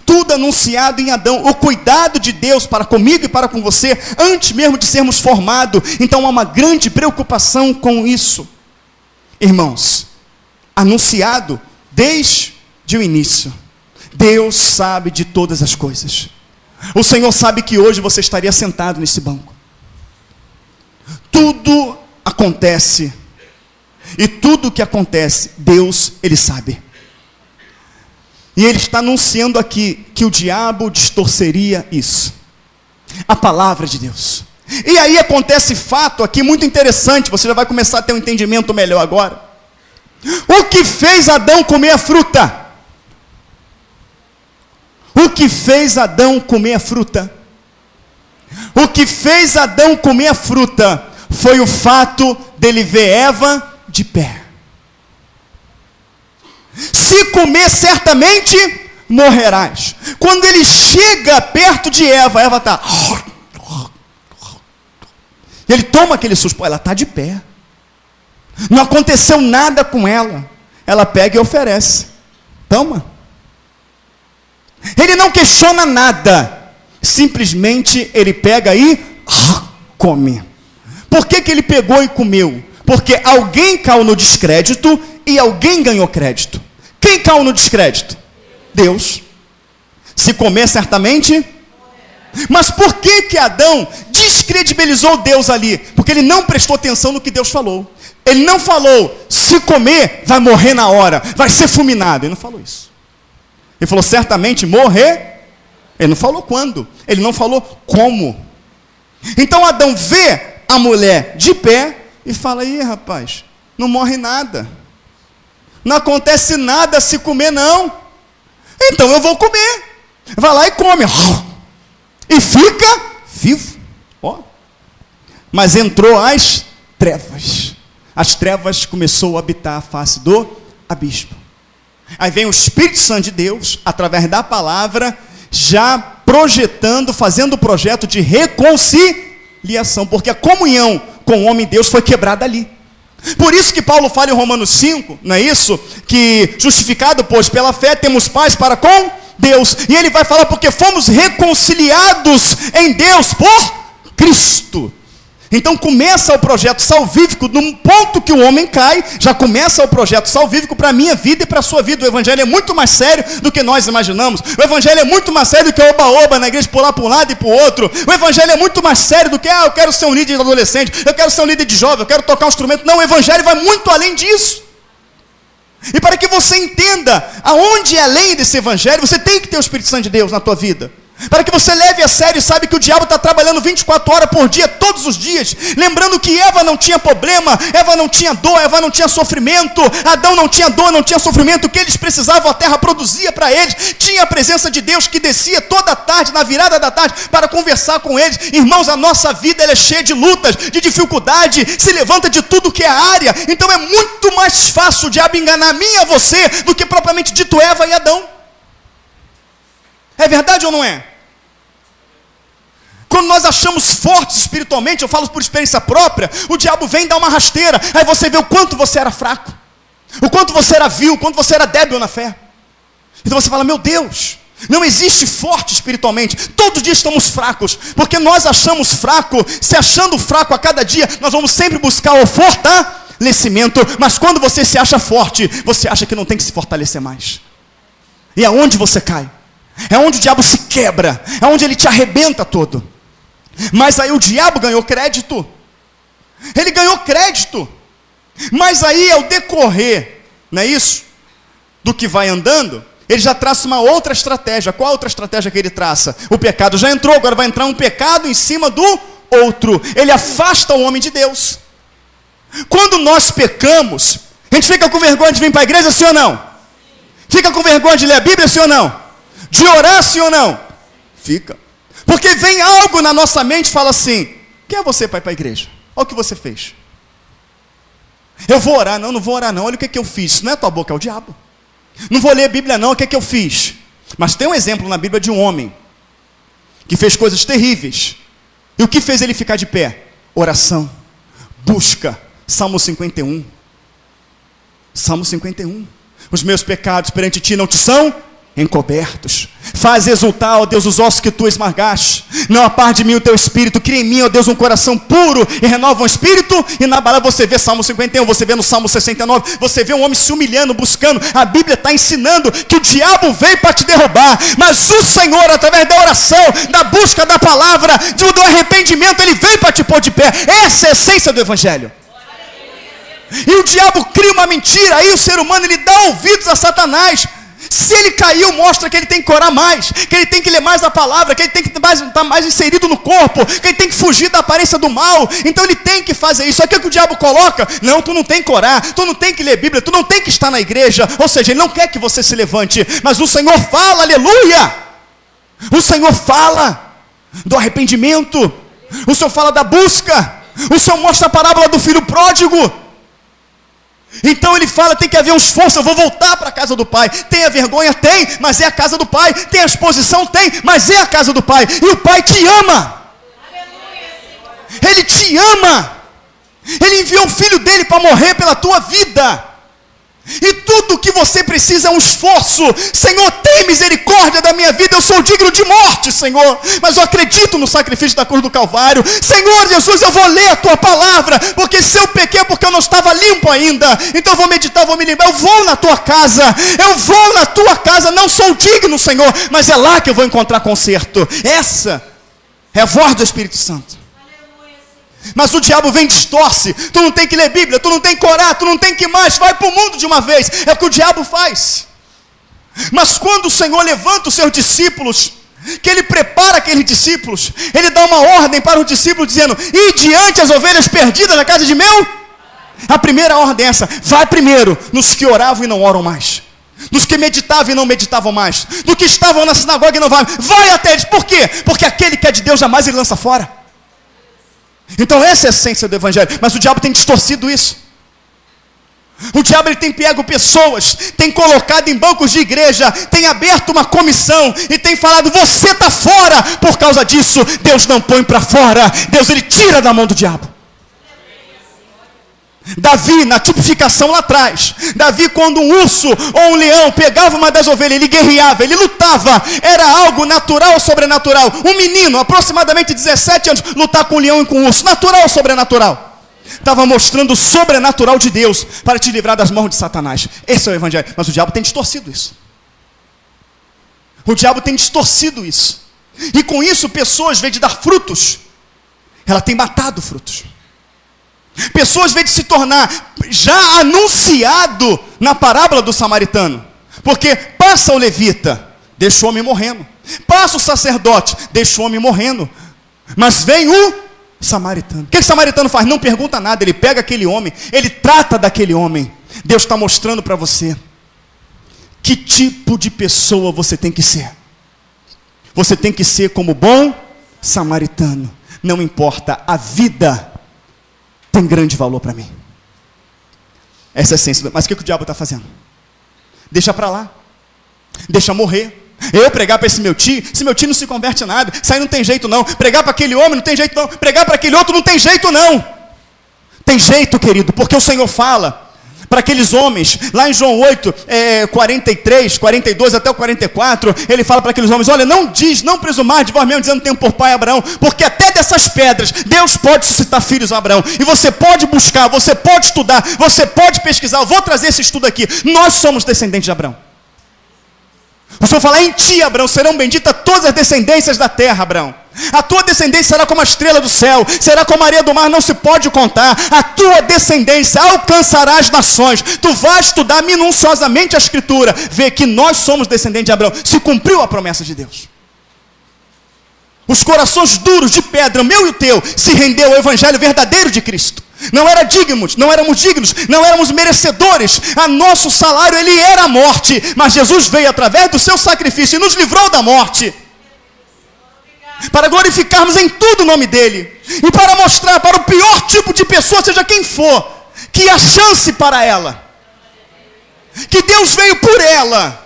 tudo anunciado em Adão, o cuidado de Deus para comigo e para com você, antes mesmo de sermos formados. Então há uma grande preocupação com isso, irmãos, anunciado desde o início. Deus sabe de todas as coisas. O Senhor sabe que hoje você estaria sentado nesse banco. Tudo acontece, e tudo que acontece, Deus, Ele sabe. E Ele está anunciando aqui que o diabo distorceria isso, a palavra de Deus. E aí acontece fato aqui muito interessante, você já vai começar a ter um entendimento melhor agora. O que fez Adão comer a fruta? O que fez Adão comer a fruta? O que fez Adão comer a fruta foi o fato dele ver Eva de pé. Se comer, certamente morrerás. Quando ele chega perto de Eva, Eva está... Ele toma aquele susto, ela está de pé. Não aconteceu nada com ela. Ela pega e oferece. Toma. Ele não questiona nada. Simplesmente ele pega e come. Por que ele pegou e comeu? Porque alguém caiu no descrédito e alguém ganhou crédito. Quem caiu no descrédito? Deus. Se comer, certamente. Mas por que Adão descredibilizou Deus ali? Porque ele não prestou atenção no que Deus falou. Ele não falou, se comer, vai morrer na hora, vai ser fulminado. Ele não falou isso. Ele falou, certamente morrer. Ele não falou quando. Ele não falou como. Então Adão vê a mulher de pé e fala, ih rapaz, não morre nada. Não acontece nada se comer, não. Então eu vou comer. Vai lá e come. E fica vivo. Ó. Mas entrou as trevas. As trevas começou a habitar a face do abismo. Aí vem o Espírito Santo de Deus, através da palavra, já projetando, fazendo o projeto de reconciliação. Porque a comunhão com o homem e Deus foi quebrada ali. Por isso que Paulo fala em Romanos 5, não é isso? Que justificado, pois, pela fé, temos paz para com Deus. E ele vai falar porque fomos reconciliados em Deus por Cristo. Então começa o projeto salvífico, num ponto que o homem cai, já começa o projeto salvífico para a minha vida e para a sua vida. O evangelho é muito mais sério do que nós imaginamos. O evangelho é muito mais sério do que oba-oba na igreja, pular para um lado e para o outro. O evangelho é muito mais sério do que, eu quero ser um líder de adolescente, eu quero ser um líder de jovem, eu quero tocar um instrumento. Não, o evangelho vai muito além disso. E para que você entenda aonde é além desse evangelho, você tem que ter o Espírito Santo de Deus na tua vida. Para que você leve a sério e sabe que o diabo está trabalhando 24 horas por dia, todos os dias. Lembrando que Eva não tinha problema, Eva não tinha dor, Eva não tinha sofrimento. Adão não tinha dor, não tinha sofrimento. O que eles precisavam, a terra produzia para eles. Tinha a presença de Deus que descia toda tarde, na virada da tarde, para conversar com eles. Irmãos, a nossa vida ela é cheia de lutas, de dificuldade, se levanta de tudo que é área. Então é muito mais fácil o diabo enganar a mim e a você do que propriamente dito Eva e Adão. É verdade ou não é? Quando nós achamos fortes espiritualmente, eu falo por experiência própria, o diabo vem dar uma rasteira, aí você vê o quanto você era fraco, o quanto você era vil, o quanto você era débil na fé. Então você fala, meu Deus, não existe forte espiritualmente, todos os dias estamos fracos, porque nós achamos fraco, se achando fraco a cada dia, nós vamos sempre buscar o fortalecimento, mas quando você se acha forte, você acha que não tem que se fortalecer mais. E é onde você cai, é onde o diabo se quebra, é onde ele te arrebenta todo. Mas aí o diabo ganhou crédito. Ele ganhou crédito. Mas aí ao decorrer, não é isso? Do que vai andando, ele já traça uma outra estratégia. Qual a outra estratégia que ele traça? O pecado já entrou, agora vai entrar um pecado em cima do outro. Ele afasta o homem de Deus. Quando nós pecamos, a gente fica com vergonha de vir para a igreja, sim ou não? Fica com vergonha de ler a Bíblia, sim ou não? De orar, sim ou não? Fica. Porque vem algo na nossa mente e fala assim, quem é você para ir para a igreja? Olha o que você fez. Eu vou orar, não vou orar não, olha o que eu fiz. Isso não é a tua boca, é o diabo. Não vou ler a Bíblia não, o que eu fiz? Mas tem um exemplo na Bíblia de um homem que fez coisas terríveis. E o que fez ele ficar de pé? Oração, busca, Salmo 51. Salmo 51. Os meus pecados perante ti não te são encobertos. Faz exultar, ó Deus, os ossos que tu esmagaste. Não aparte de mim o teu espírito. Cria em mim, ó Deus, um coração puro e renova um espírito inabalável. Você vê Salmo 51, você vê no Salmo 69, você vê um homem se humilhando, buscando. A Bíblia está ensinando que o diabo veio para te derrubar, mas o Senhor, através da oração, da busca da palavra, do arrependimento, ele veio para te pôr de pé. Essa é a essência do evangelho. E o diabo cria uma mentira, aí o ser humano ele dá ouvidos a Satanás. Se ele caiu, mostra que ele tem que orar mais, que ele tem que ler mais a palavra, que ele tem que estar mais inserido no corpo, que ele tem que fugir da aparência do mal. Então ele tem que fazer isso. Só que o diabo coloca, não, tu não tem que orar, tu não tem que ler Bíblia, tu não tem que estar na igreja. Ou seja, ele não quer que você se levante, mas o Senhor fala, aleluia. O Senhor fala do arrependimento, o Senhor fala da busca, o Senhor mostra a parábola do filho pródigo. Então ele fala, tem que haver um esforço, eu vou voltar para a casa do pai. Tem a vergonha? Tem, mas é a casa do pai. Tem a exposição? Tem, mas é a casa do pai. E o pai te ama. Ele te ama. Ele enviou o filho dele para morrer pela tua vida. E tudo o que você precisa é um esforço. Senhor, tem misericórdia da minha vida. Eu sou digno de morte, Senhor, mas eu acredito no sacrifício da cruz do Calvário. Senhor Jesus, eu vou ler a tua palavra, porque se eu pequei é porque eu não estava limpo ainda. Então eu vou meditar, vou me lembrar. Eu vou na tua casa, eu vou na tua casa. Não sou digno, Senhor, mas é lá que eu vou encontrar conserto. Essa é a voz do Espírito Santo. Mas o diabo vem e distorce. Tu não tem que ler Bíblia, tu não tem que orar, tu não tem que ir mais, vai para o mundo de uma vez. É o que o diabo faz. Mas quando o Senhor levanta os seus discípulos, que ele prepara aqueles discípulos, ele dá uma ordem para os discípulos dizendo, e diante as ovelhas perdidas na casa de meu. A primeira ordem é essa: vai primeiro nos que oravam e não oram mais, dos que meditavam e não meditavam mais, do que estavam na sinagoga e não vai até eles. Por quê? Porque aquele que é de Deus jamais ele lança fora. Então essa é a essência do evangelho. Mas o diabo tem distorcido isso. O diabo ele tem pego pessoas, tem colocado em bancos de igreja, tem aberto uma comissão e tem falado: você está fora por causa disso. Deus não põe para fora, Deus ele tira da mão do diabo. Davi, na tipificação lá atrás, Davi, quando um urso ou um leão pegava uma das ovelhas, ele guerreava, ele lutava, era algo natural ou sobrenatural? Um menino, aproximadamente 17 anos, lutar com um leão e com um urso, natural ou sobrenatural? Estava mostrando o sobrenatural de Deus para te livrar das mãos de Satanás. Esse é o evangelho. Mas o diabo tem distorcido isso. O diabo tem distorcido isso. E com isso, pessoas, em vez de dar frutos, ela tem matado frutos. Pessoas, em vez de se tornar já anunciado na parábola do samaritano. Porque passa o levita, deixa o homem morrendo. Passa o sacerdote, deixa o homem morrendo. Mas vem o samaritano. O que o samaritano faz? Não pergunta nada, ele pega aquele homem, ele trata daquele homem. Deus está mostrando para você que tipo de pessoa você tem que ser. Você tem que ser como bom samaritano. Não importa, a vida tem grande valor para mim. Essa é a essência. Mas o que o diabo está fazendo? Deixa para lá, deixa morrer. Eu pregar para esse meu tio não se converte em nada, isso aí não tem jeito não. Pregar para aquele homem não tem jeito não, pregar para aquele outro não tem jeito não. Tem jeito, querido, porque o Senhor fala para aqueles homens, lá em João 8, 43, 42 até o 44, ele fala para aqueles homens: olha, não presumar de vós mesmo, dizendo tenho por pai Abraão, porque até dessas pedras, Deus pode suscitar filhos a Abraão, e você pode buscar, você pode estudar, você pode pesquisar. Eu vou trazer esse estudo aqui, nós somos descendentes de Abraão. O Senhor fala: em ti, Abraão, serão benditas todas as descendências da terra, Abraão. A tua descendência será como a estrela do céu, será como a areia do mar, não se pode contar. A tua descendência alcançará as nações. Tu vais estudar minuciosamente a Escritura, ver que nós somos descendentes de Abraão. Se cumpriu a promessa de Deus. Os corações duros de pedra, o meu e o teu, se rendeu ao evangelho verdadeiro de Cristo. Não éramos dignos, não éramos merecedores. A nosso salário ele era a morte, mas Jesus veio através do seu sacrifício e nos livrou da morte, para glorificarmos em tudo o nome dele, e para mostrar para o pior tipo de pessoa, seja quem for, que há chance para ela, que Deus veio por ela,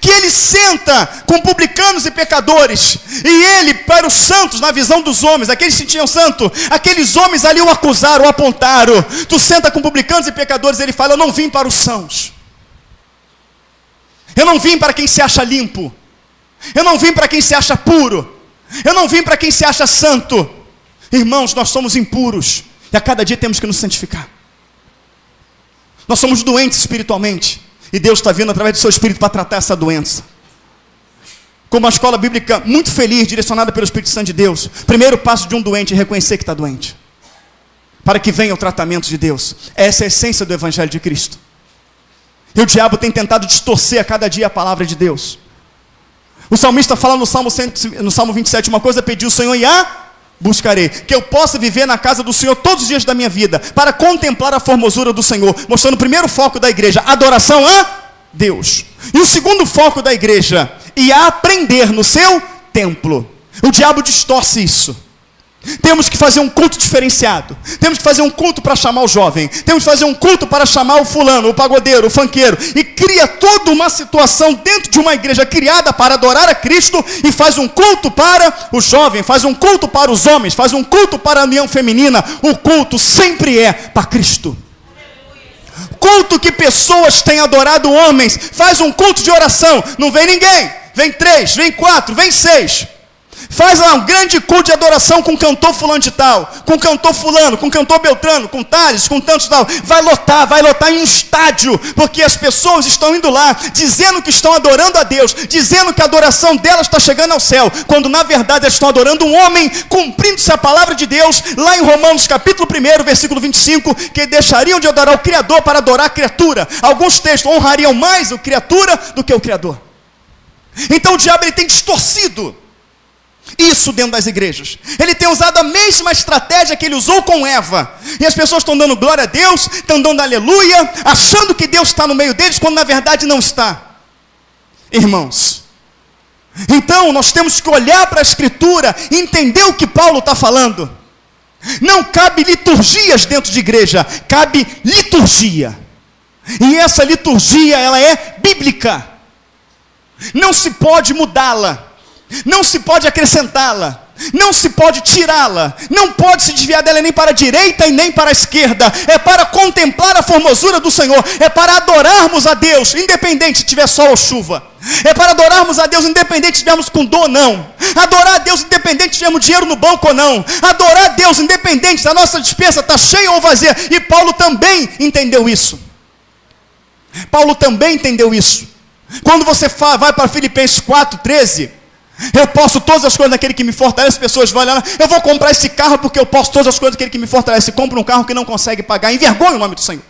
que ele senta com publicanos e pecadores, e ele para os santos, na visão dos homens, aqueles que se tinham santo, aqueles homens ali o acusaram, o apontaram. Tu senta com publicanos e pecadores, ele fala: eu não vim para os sãos, eu não vim para quem se acha limpo, eu não vim para quem se acha puro, eu não vim para quem se acha santo. Irmãos, nós somos impuros, e a cada dia temos que nos santificar. Nós somos doentes espiritualmente, e Deus está vindo através do seu Espírito para tratar essa doença. Como uma escola bíblica muito feliz, direcionada pelo Espírito Santo de Deus, primeiro passo de um doente é reconhecer que está doente, para que venha o tratamento de Deus. Essa é a essência do Evangelho de Cristo. E o diabo tem tentado distorcer a cada dia a palavra de Deus. O salmista fala no Salmo 27, uma coisa pedi ao Senhor e a buscarei, que eu possa viver na casa do Senhor todos os dias da minha vida, para contemplar a formosura do Senhor, mostrando o primeiro foco da igreja, adoração a Deus, e o segundo foco da igreja, e a aprender no seu templo. O diabo distorce isso. Temos que fazer um culto diferenciado, temos que fazer um culto para chamar o jovem, temos que fazer um culto para chamar o fulano, o pagodeiro, o funkeiro, e cria toda uma situação dentro de uma igreja criada para adorar a Cristo, e faz um culto para o jovem, faz um culto para os homens, faz um culto para a união feminina. O culto sempre é para Cristo. Culto que pessoas têm adorado homens, faz um culto de oração, não vem ninguém, vem 3, vem 4, vem 6. Faz lá um grande culto de adoração com cantor fulano de tal, com cantor fulano, com cantor Beltrano, com Tales, com tantos tal. Vai lotar em um estádio, porque as pessoas estão indo lá, dizendo que estão adorando a Deus, dizendo que a adoração delas está chegando ao céu, quando na verdade elas estão adorando um homem, cumprindo-se a palavra de Deus, lá em Romanos capítulo 1, versículo 25, que deixariam de adorar o Criador para adorar a criatura. Alguns textos honrariam mais o criatura do que o Criador. Então o diabo ele tem distorcido isso dentro das igrejas. Ele tem usado a mesma estratégia que ele usou com Eva. E as pessoas estão dando glória a Deus, estão dando aleluia, achando que Deus está no meio deles, quando na verdade não está. Irmãos, então nós temos que olhar para a Escritura e entender o que Paulo está falando. Não cabe liturgias dentro de igreja, cabe liturgia. E essa liturgia, ela é bíblica. Não se pode mudá-la. Não se pode acrescentá-la, não se pode tirá-la, não pode se desviar dela nem para a direita e nem para a esquerda. É para contemplar a formosura do Senhor, é para adorarmos a Deus, independente se tiver sol ou chuva. É para adorarmos a Deus, independente se estivermos com dor ou não. Adorar a Deus, independente se tivermos dinheiro no banco ou não. Adorar a Deus, independente se a nossa despensa está cheia ou vazia. E Paulo também entendeu isso. Paulo também entendeu isso. Quando você vai para Filipenses 4:13, eu posso todas as coisas naquele que me fortalece. As pessoas vão olhar, eu vou comprar esse carro porque eu posso todas as coisas naquele que me fortalece. Compra um carro que não consegue pagar, envergonha o nome do Senhor.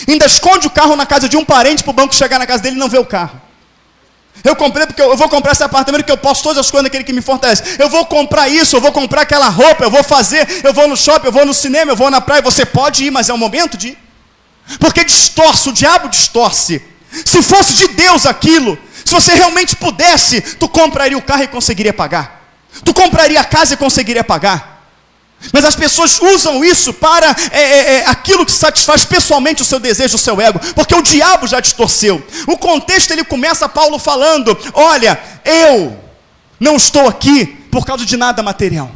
Ainda esconde o carro na casa de um parente para o banco chegar na casa dele e não ver o carro. Eu comprei porque eu vou comprar esse apartamento porque eu posso todas as coisas naquele que me fortalece. Eu vou comprar isso, eu vou comprar aquela roupa, eu vou fazer, eu vou no shopping, eu vou no cinema, eu vou na praia. Você pode ir, mas é o momento de ir. Porque distorce, o diabo distorce. Se fosse de Deus aquilo, se você realmente pudesse, tu compraria o carro e conseguiria pagar. Tu compraria a casa e conseguiria pagar. Mas as pessoas usam isso para aquilo que satisfaz pessoalmente o seu desejo, o seu ego. Porque o diabo já distorceu. O contexto, ele começa Paulo falando, olha, eu não estou aqui por causa de nada material.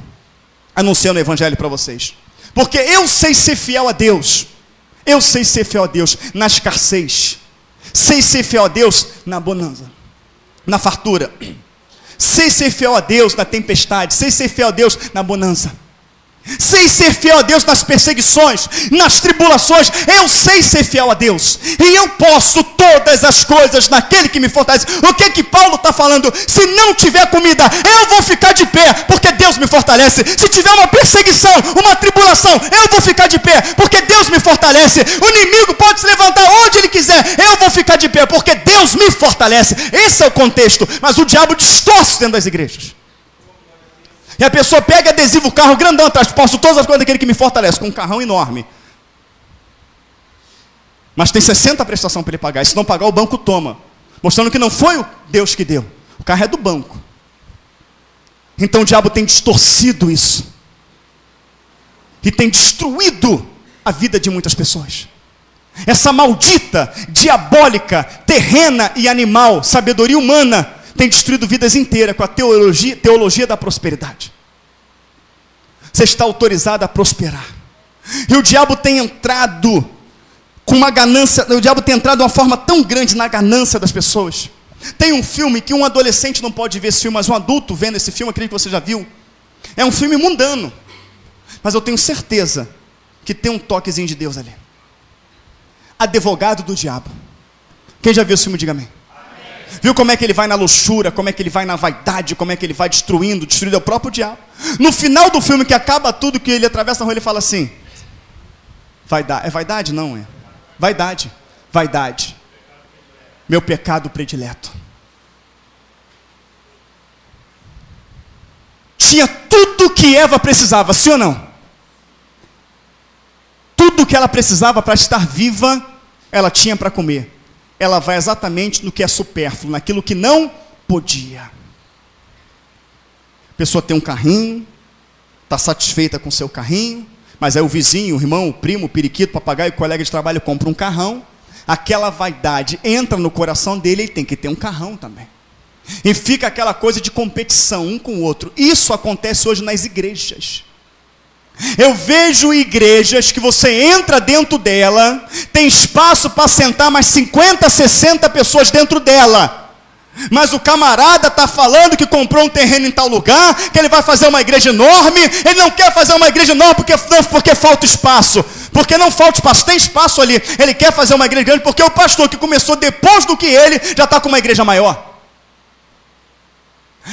Anunciando o evangelho para vocês. Porque eu sei ser fiel a Deus. Eu sei ser fiel a Deus na escassez. Sei ser fiel a Deus na bonança, na fartura. Sei ser fiel a Deus na tempestade. Sei ser fiel a Deus na bonança. Sei ser fiel a Deus nas perseguições, nas tribulações. Eu sei ser fiel a Deus. E eu posso todas as coisas naquele que me fortalece. O que que Paulo está falando? Se não tiver comida, eu vou ficar de pé, porque Deus me fortalece. Se tiver uma perseguição, uma tribulação, eu vou ficar de pé, porque Deus me fortalece. O inimigo pode se levantar onde ele quiser, eu vou ficar de pé, porque Deus me fortalece. Esse é o contexto. Mas o diabo distorce dentro das igrejas. E a pessoa pega adesivo, o carro grandão atrás, posto todas as coisas daquele que me fortalece, com um carrão enorme. Mas tem 60 prestação para ele pagar, e se não pagar o banco toma. Mostrando que não foi o Deus que deu, o carro é do banco. Então o diabo tem distorcido isso. E tem destruído a vida de muitas pessoas. Essa maldita, diabólica, terrena e animal, sabedoria humana, tem destruído vidas inteiras com a teologia da prosperidade. Você está autorizado a prosperar. E o diabo tem entrado com uma ganância, o diabo tem entrado de uma forma tão grande na ganância das pessoas. Tem um filme que um adolescente não pode ver esse filme, mas um adulto vendo esse filme, acredito que você já viu. É um filme mundano, mas eu tenho certeza que tem um toquezinho de Deus ali. Advogado do Diabo. Quem já viu esse filme, diga amém. Viu como é que ele vai na luxúria, como é que ele vai na vaidade, como é que ele vai destruindo é o próprio diabo. No final do filme, que acaba tudo, que ele atravessa a rua, ele fala assim, vaidade, é vaidade? Não é. Vaidade, vaidade, meu pecado predileto. Tinha tudo que Eva precisava, sim ou não? Tudo que ela precisava para estar viva, ela tinha para comer. Ela vai exatamente no que é supérfluo, naquilo que não podia. A pessoa tem um carrinho, está satisfeita com o seu carrinho, mas aí o vizinho, o irmão, o primo, o periquito, o papagaio, o colega de trabalho compra um carrão. Aquela vaidade entra no coração dele, ele tem que ter um carrão também. E fica aquela coisa de competição um com o outro. Isso acontece hoje nas igrejas. Eu vejo igrejas que você entra dentro dela, tem espaço para sentar mais 50, 60 pessoas dentro dela. Mas o camarada está falando que comprou um terreno em tal lugar, que ele vai fazer uma igreja enorme. Ele não quer fazer uma igreja enorme porque falta espaço. Porque não falta espaço, tem espaço ali. Ele quer fazer uma igreja grande porque o pastor que começou depois do que ele, já está com uma igreja maior.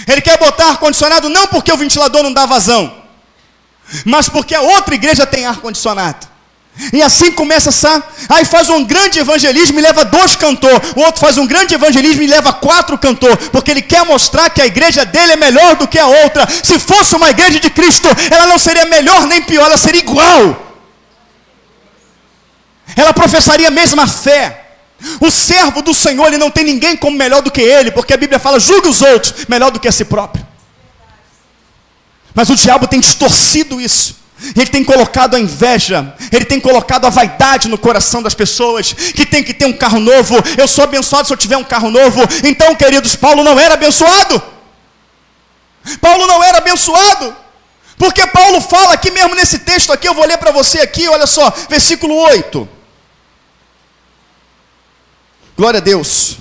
Ele quer botar ar-condicionado não porque o ventilador não dá vazão, mas porque a outra igreja tem ar-condicionado. E assim começa aí faz um grande evangelismo e leva 2 cantores. O outro faz um grande evangelismo e leva 4 cantores. Porque ele quer mostrar que a igreja dele é melhor do que a outra. Se fosse uma igreja de Cristo, ela não seria melhor nem pior, ela seria igual. Ela professaria a mesma fé. O servo do Senhor, ele não tem ninguém como melhor do que ele. Porque a Bíblia fala, julgue os outros melhor do que a si próprio. Mas o diabo tem distorcido isso. Ele tem colocado a inveja, ele tem colocado a vaidade no coração das pessoas, que tem que ter um carro novo. Eu sou abençoado se eu tiver um carro novo. Então, queridos, Paulo não era abençoado. Paulo não era abençoado. Porque Paulo fala aqui mesmo nesse texto aqui, eu vou ler para você aqui, olha só, versículo 8. Glória a Deus.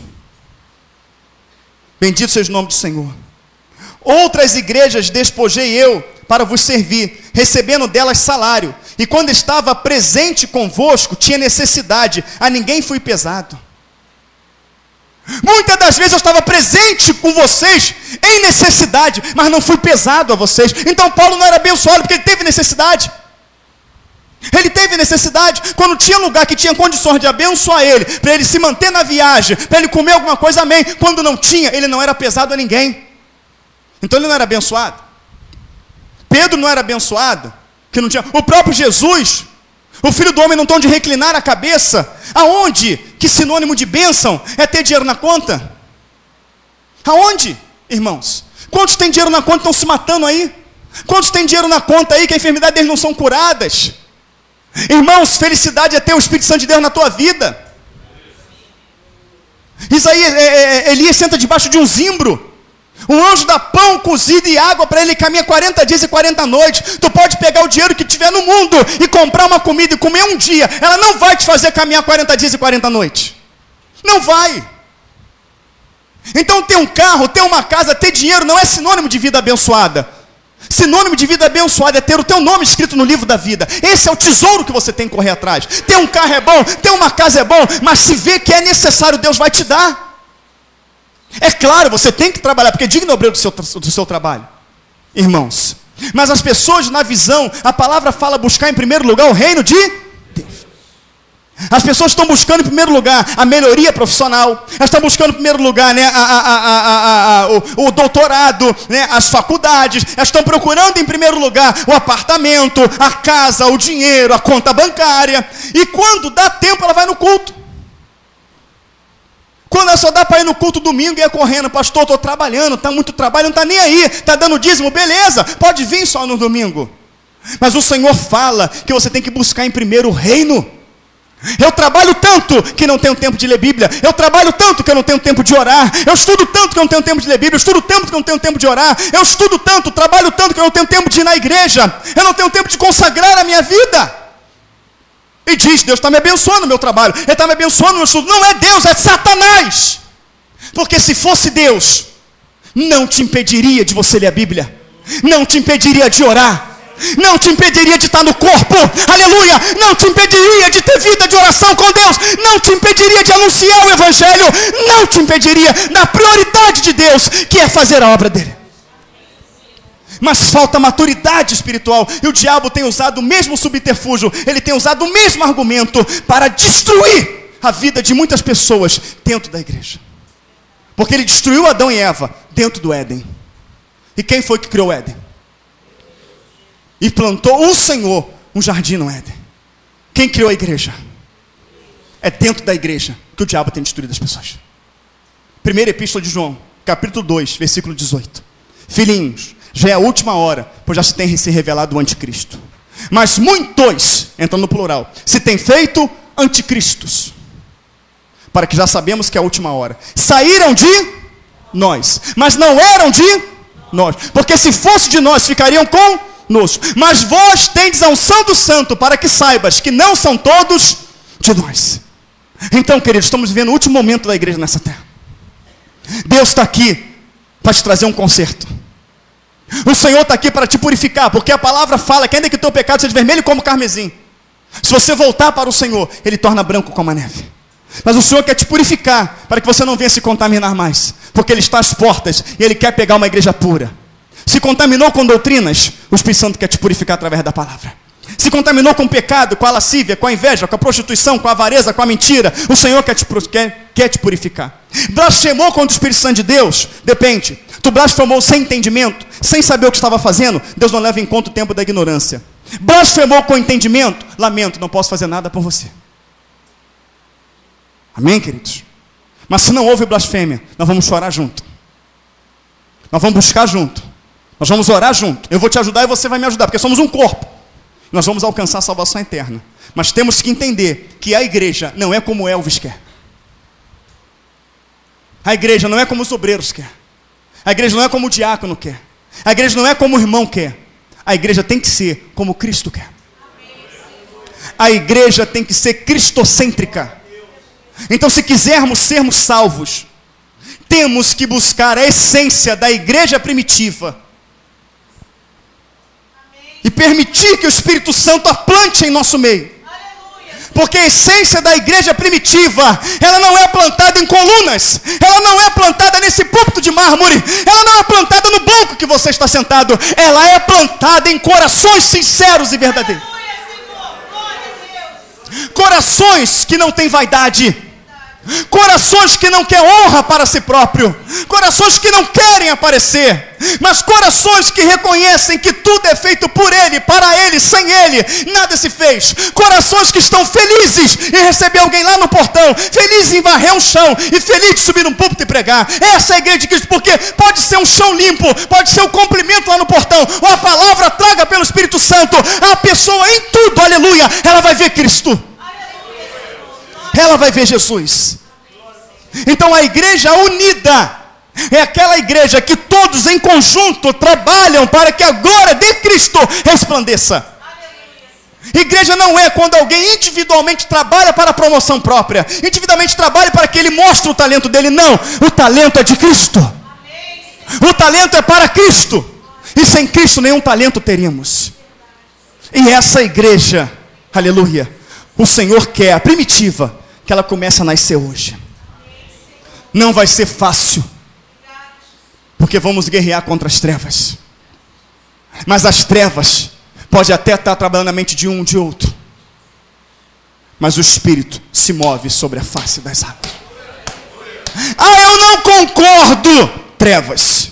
Bendito seja o nome do Senhor. Outras igrejas despojei eu para vos servir, recebendo delas salário. E quando estava presente convosco, tinha necessidade, a ninguém fui pesado. Muitas das vezes eu estava presente com vocês em necessidade, mas não fui pesado a vocês. Então Paulo não era abençoado porque ele teve necessidade. Ele teve necessidade. Quando tinha lugar que tinha condições de abençoar ele, para ele se manter na viagem, para ele comer alguma coisa, amém. Quando não tinha, ele não era pesado a ninguém. Então ele não era abençoado. Pedro não era abençoado, que não tinha. O próprio Jesus, o Filho do Homem, não tem de reclinar a cabeça. Aonde? Que sinônimo de bênção é ter dinheiro na conta? Aonde, irmãos? Quantos têm dinheiro na conta e estão se matando aí? Quantos têm dinheiro na conta aí que a enfermidade deles não são curadas? Irmãos, felicidade é ter o Espírito Santo de Deus na tua vida. Elias senta debaixo de um zimbro. Um anjo dá pão cozido e água para ele, caminha 40 dias e 40 noites. Tu pode pegar o dinheiro que tiver no mundo e comprar uma comida e comer um dia. Ela não vai te fazer caminhar 40 dias e 40 noites. Não vai. Então ter um carro, ter uma casa, ter dinheiro não é sinônimo de vida abençoada. Sinônimo de vida abençoada é ter o teu nome escrito no livro da vida. Esse é o tesouro que você tem que correr atrás. Ter um carro é bom, ter uma casa é bom, mas se vê que é necessário, Deus vai te dar. É claro, você tem que trabalhar, porque é digno obreiro do seu trabalho, irmãos. Mas as pessoas na visão, a palavra fala buscar em primeiro lugar o reino de Deus. As pessoas estão buscando em primeiro lugar a melhoria profissional. Elas estão buscando em primeiro lugar, né, o doutorado, né, as faculdades. Elas estão procurando em primeiro lugar o apartamento, a casa, o dinheiro, a conta bancária. E quando dá tempo, ela vai no culto. Quando ela só dá para ir no culto domingo e ir correndo, pastor, estou trabalhando, está muito trabalho, não está nem aí, está dando dízimo, beleza, pode vir só no domingo. Mas o Senhor fala que você tem que buscar em primeiro o reino. Eu trabalho tanto que não tenho tempo de ler Bíblia. Eu trabalho tanto que eu não tenho tempo de orar. Eu estudo tanto que eu não tenho tempo de ler Bíblia. Eu estudo tanto que eu não tenho tempo de orar. Eu estudo tanto, trabalho tanto que eu não tenho tempo de ir na igreja. Eu não tenho tempo de consagrar a minha vida. E diz, Deus está me abençoando no meu trabalho, Ele está me abençoando no meu estudo. Não é Deus, é Satanás. Porque se fosse Deus, não te impediria de você ler a Bíblia, não te impediria de orar, não te impediria de estar no corpo, aleluia, não te impediria de ter vida de oração com Deus, não te impediria de anunciar o Evangelho, não te impediria da prioridade de Deus, que é fazer a obra dele. Mas falta maturidade espiritual, e o diabo tem usado o mesmo subterfúgio, ele tem usado o mesmo argumento para destruir a vida de muitas pessoas dentro da igreja. Porque ele destruiu Adão e Eva dentro do Éden. E quem foi que criou o Éden? E plantou o Senhor um jardim no Éden. Quem criou a igreja? É dentro da igreja que o diabo tem destruído as pessoas. Primeira epístola de João, capítulo 2, versículo 18. Filhinhos, já é a última hora, pois já se tem se revelado o anticristo. Mas muitos, entrando no plural, se tem feito anticristos, para que já sabemos que é a última hora. Saíram de nós, mas não eram de nós, porque se fosse de nós, ficariam conosco. Mas vós tendes a unção do santo, para que saibas que não são todos de nós. Então, queridos, estamos vivendo o último momento da igreja nessa terra. Deus está aqui para te trazer um conserto. O Senhor está aqui para te purificar, porque a palavra fala que ainda que o teu pecado seja vermelho como carmesim, se você voltar para o Senhor, Ele torna branco como a neve. Mas o Senhor quer te purificar, para que você não venha se contaminar mais, porque Ele está às portas, e Ele quer pegar uma igreja pura. Se contaminou com doutrinas, o Espírito Santo quer te purificar através da palavra. se contaminou com o pecado, com a lascívia, com a inveja, com a prostituição, com a avareza, com a mentira, o Senhor quer te purificar. Blasfemou contra o Espírito Santo de Deus? Depende. Tu blasfemou sem entendimento, sem saber o que estava fazendo? Deus não leva em conta o tempo da ignorância. Blasfemou com entendimento? Lamento, não posso fazer nada por você. Amém, queridos? Mas se não houve blasfêmia, nós vamos chorar junto. Nós vamos buscar junto. Nós vamos orar junto. Eu vou te ajudar e você vai me ajudar, porque somos um corpo. Nós vamos alcançar a salvação eterna. Mas temos que entender que a igreja não é como Elvis quer. A igreja não é como os obreiros quer. A igreja não é como o diácono quer. A igreja não é como o irmão quer. A igreja tem que ser como Cristo quer. A igreja tem que ser cristocêntrica. Então, se quisermos sermos salvos, temos que buscar a essência da igreja primitiva. E permitir que o Espírito Santo aplante em nosso meio. Porque a essência da igreja primitiva, ela não é plantada em colunas, ela não é plantada nesse púlpito de mármore, ela não é plantada no banco que você está sentado, ela é plantada em corações sinceros e verdadeiros. Corações que não têm vaidade, corações que não querem honra para si próprio, corações que não querem aparecer, mas corações que reconhecem que tudo é feito por Ele, para Ele, sem Ele, nada se fez. Corações que estão felizes em receber alguém lá no portão, felizes em varrer um chão e felizes de subir num púlpito e pregar. Essa é a igreja de Cristo, porque pode ser um chão limpo, pode ser um cumprimento lá no portão, ou a palavra traga pelo Espírito Santo, a pessoa em tudo, aleluia, ela vai ver Cristo. Ela vai ver Jesus. Então a igreja unida é aquela igreja que todos em conjunto trabalham para que a glória de Cristo resplandeça. Igreja não é quando alguém individualmente trabalha para a promoção própria, individualmente trabalha para que ele mostre o talento dele. Não, o talento é de Cristo. O talento é para Cristo. E sem Cristo nenhum talento teríamos. E essa igreja, aleluia, o Senhor quer, a primitiva, que ela comece a nascer hoje. Não vai ser fácil, porque vamos guerrear contra as trevas. Mas as trevas pode até estar trabalhando na mente de um, de outro, mas o Espírito se move sobre a face das águas. Ah, eu não concordo. Trevas.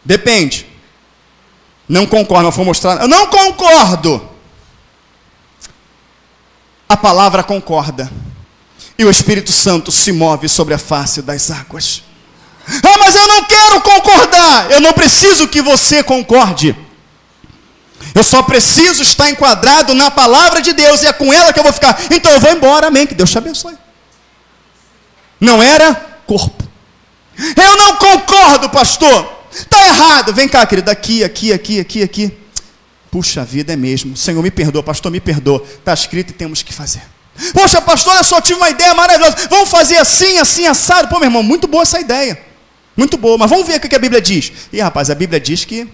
Depende. Não concordo, eu vou mostrar. Eu não concordo. A palavra concorda. E o Espírito Santo se move sobre a face das águas. Ah, mas eu não quero concordar. Eu não preciso que você concorde. Eu só preciso estar enquadrado na palavra de Deus. E é com ela que eu vou ficar. Então eu vou embora, amém. Que Deus te abençoe. Não era corpo. Eu não concordo, pastor. Está errado. Vem cá, querido. Aqui. Puxa vida, é mesmo. Senhor, me perdoa, pastor, me perdoa. Está escrito e temos que fazer. Poxa, pastor, eu só tive uma ideia maravilhosa. Vamos fazer assim, assado. Pô, meu irmão, muito boa essa ideia. Muito boa, mas vamos ver o que a Bíblia diz. E rapaz, a Bíblia diz que...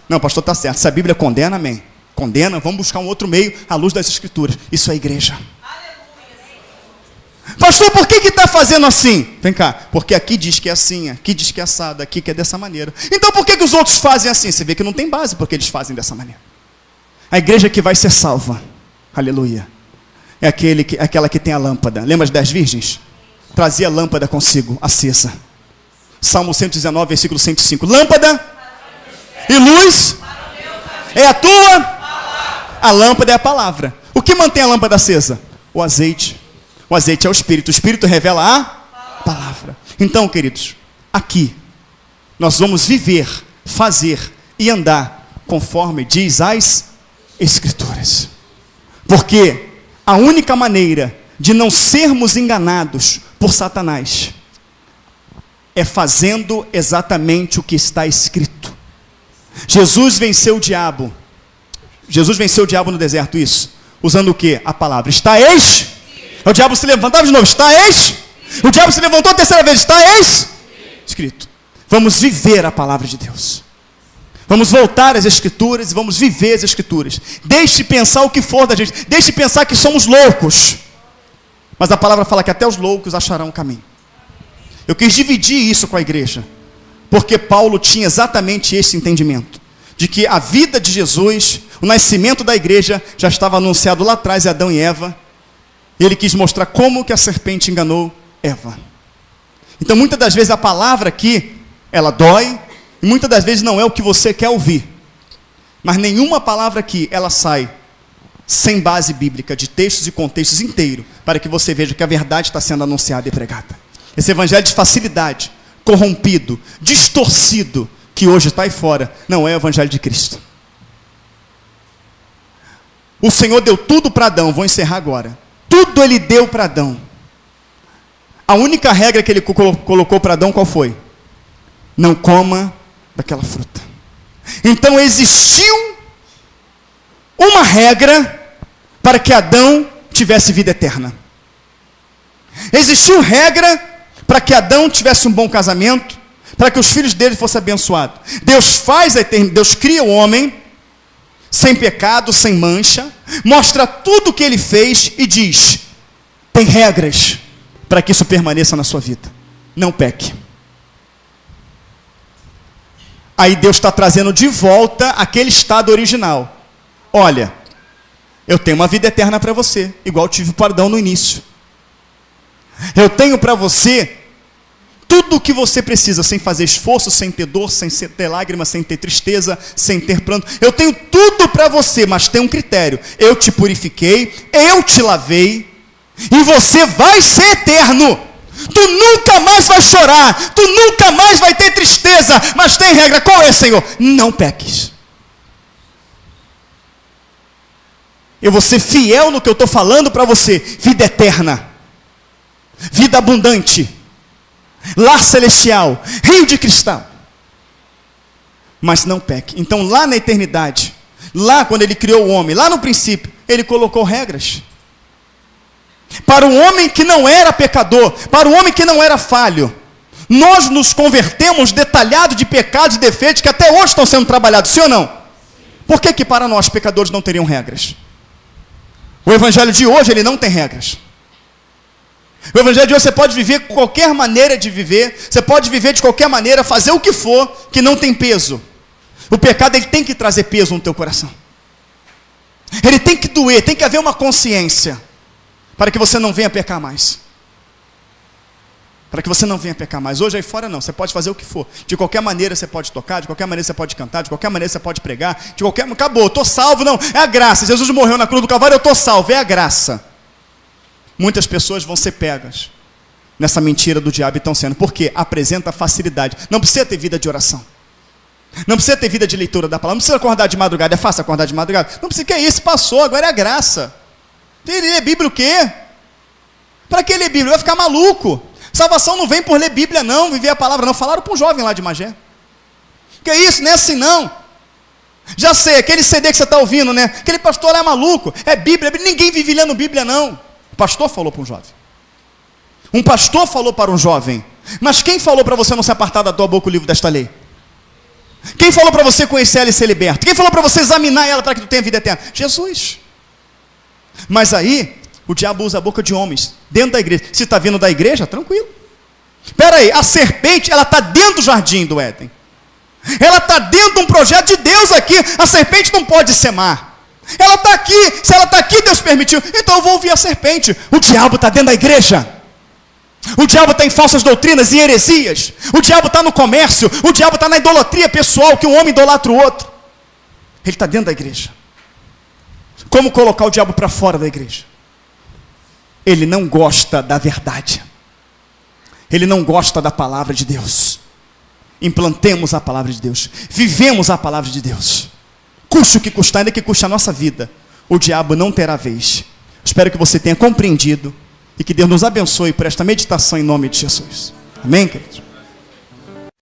Não, pastor, está certo. Se a Bíblia condena, amém. Condena, vamos buscar um outro meio à luz das Escrituras. Isso é igreja. Pastor, por que está fazendo assim? Vem cá, porque aqui diz que é assim, aqui diz que é assado, aqui que é dessa maneira. Então por que os outros fazem assim? Você vê que não tem base porque eles fazem dessa maneira. A igreja que vai ser salva, aleluia, é aquela que tem a lâmpada. Lembra as 10 virgens? Trazia a lâmpada consigo, acesa. Salmo 119, versículo 105. Lâmpada e luz é a tua. A lâmpada é a palavra. O que mantém a lâmpada acesa? O azeite. O azeite é o Espírito. O Espírito revela a palavra. Então, queridos, aqui nós vamos viver, fazer e andar conforme diz as Escrituras. Porque a única maneira de não sermos enganados por Satanás é fazendo exatamente o que está escrito. Jesus venceu o diabo. Jesus venceu o diabo no deserto, isso. Usando o que? A palavra. Está eis. O diabo se levantava de novo. Está eis. O diabo se levantou a terceira vez. Está eis. Escrito. Vamos viver a palavra de Deus. Vamos voltar às Escrituras e vamos viver as Escrituras. Deixe pensar o que for da gente. Deixe pensar que somos loucos. Mas a palavra fala que até os loucos acharão um caminho. Eu quis dividir isso com a igreja, porque Paulo tinha exatamente esse entendimento. de que a vida de Jesus, o nascimento da igreja, já estava anunciado lá atrás em Adão e Eva. E ele quis mostrar como que a serpente enganou Eva. Então, muitas das vezes a palavra aqui, ela dói, e muitas das vezes não é o que você quer ouvir. Mas nenhuma palavra aqui, ela sai sem base bíblica, de textos e contextos inteiros, para que você veja que a verdade está sendo anunciada e pregada. Esse evangelho de facilidade, corrompido, distorcido, que hoje está aí fora, não é o evangelho de Cristo. O Senhor deu tudo para Adão, vou encerrar agora. Tudo ele deu para Adão. A única regra que ele colocou para Adão, qual foi? Não coma daquela fruta. Então existiu uma regra para que Adão tivesse vida eterna. Existiu regra para que Adão tivesse um bom casamento, para que os filhos dele fossem abençoados. Deus faz a eternidade, Deus cria o homem sem pecado, sem mancha, mostra tudo o que ele fez e diz: tem regras para que isso permaneça na sua vida. Não peque. Aí Deus está trazendo de volta aquele estado original. Olha, eu tenho uma vida eterna para você, igual eu tive para Adão no início. Eu tenho para você tudo o que você precisa, sem fazer esforço, sem ter dor, sem ter lágrimas, sem ter tristeza, sem ter pranto. Eu tenho tudo para você, mas tem um critério. Eu te purifiquei, eu te lavei, e você vai ser eterno. Tu nunca mais vai chorar, tu nunca mais vai ter tristeza, mas tem regra. Qual é, Senhor? Não peques. Eu vou ser fiel no que eu estou falando para você. Vida eterna, vida abundante, lar celestial, rio de cristal. Mas não peque. Então lá na eternidade, lá quando ele criou o homem, lá no princípio, ele colocou regras. Para um homem que não era pecador, para um homem que não era falho. Nós nos convertemos detalhado de pecados e defeitos que até hoje estão sendo trabalhados, sim ou não? Por que para nós pecadores não teriam regras? O evangelho de hoje, ele não tem regras. O evangelho de hoje, você pode viver qualquer maneira de viver, você pode viver de qualquer maneira, fazer o que for, que não tem peso. O pecado, ele tem que trazer peso no teu coração. Ele tem que doer, tem que haver uma consciência, para que você não venha pecar mais. Para que você não venha pecar mais. Hoje aí fora não, você pode fazer o que for. De qualquer maneira você pode tocar, de qualquer maneira você pode cantar, de qualquer maneira você pode pregar, de qualquer... Acabou, eu estou salvo, não, é a graça. Jesus morreu na cruz do Calvário, eu estou salvo, é a graça. Muitas pessoas vão ser pegas nessa mentira do diabo e estão sendo. Por quê? Apresenta facilidade. Não precisa ter vida de oração. Não precisa ter vida de leitura da palavra. Não precisa acordar de madrugada. É fácil acordar de madrugada? Não precisa, que é isso? Passou, agora é a graça. Ele lê Bíblia o quê? Para que ler Bíblia? Vai ficar maluco. Salvação não vem por ler Bíblia não, viver a palavra não. Falaram para um jovem lá de Magé. Que isso? Não é assim não. Já sei, aquele CD que você está ouvindo, né? Aquele pastor lá é maluco. É Bíblia, ninguém vive lendo Bíblia não. O pastor falou para um jovem. Um pastor falou para um jovem. Mas quem falou para você não se apartar da tua boca o livro desta lei? Quem falou para você conhecer ela e ser liberto? Quem falou para você examinar ela para que tu tenha vida eterna? Jesus. Mas aí, o diabo usa a boca de homens, dentro da igreja. Se está vindo da igreja, tranquilo. Espera aí, a serpente, ela está dentro do jardim do Éden. Ela está dentro de um projeto de Deus aqui. A serpente não pode ser má. Ela está aqui, se ela está aqui, Deus permitiu. Então eu vou ouvir a serpente. O diabo está dentro da igreja. O diabo está em falsas doutrinas e heresias. O diabo está no comércio. O diabo está na idolatria pessoal, que um homem idolatra o outro. Ele está dentro da igreja. Como colocar o diabo para fora da igreja? Ele não gosta da verdade. Ele não gosta da palavra de Deus. Implantemos a palavra de Deus. Vivemos a palavra de Deus. Custe o que custar, ainda que custe a nossa vida. O diabo não terá vez. Espero que você tenha compreendido. E que Deus nos abençoe por esta meditação em nome de Jesus. Amém, queridos?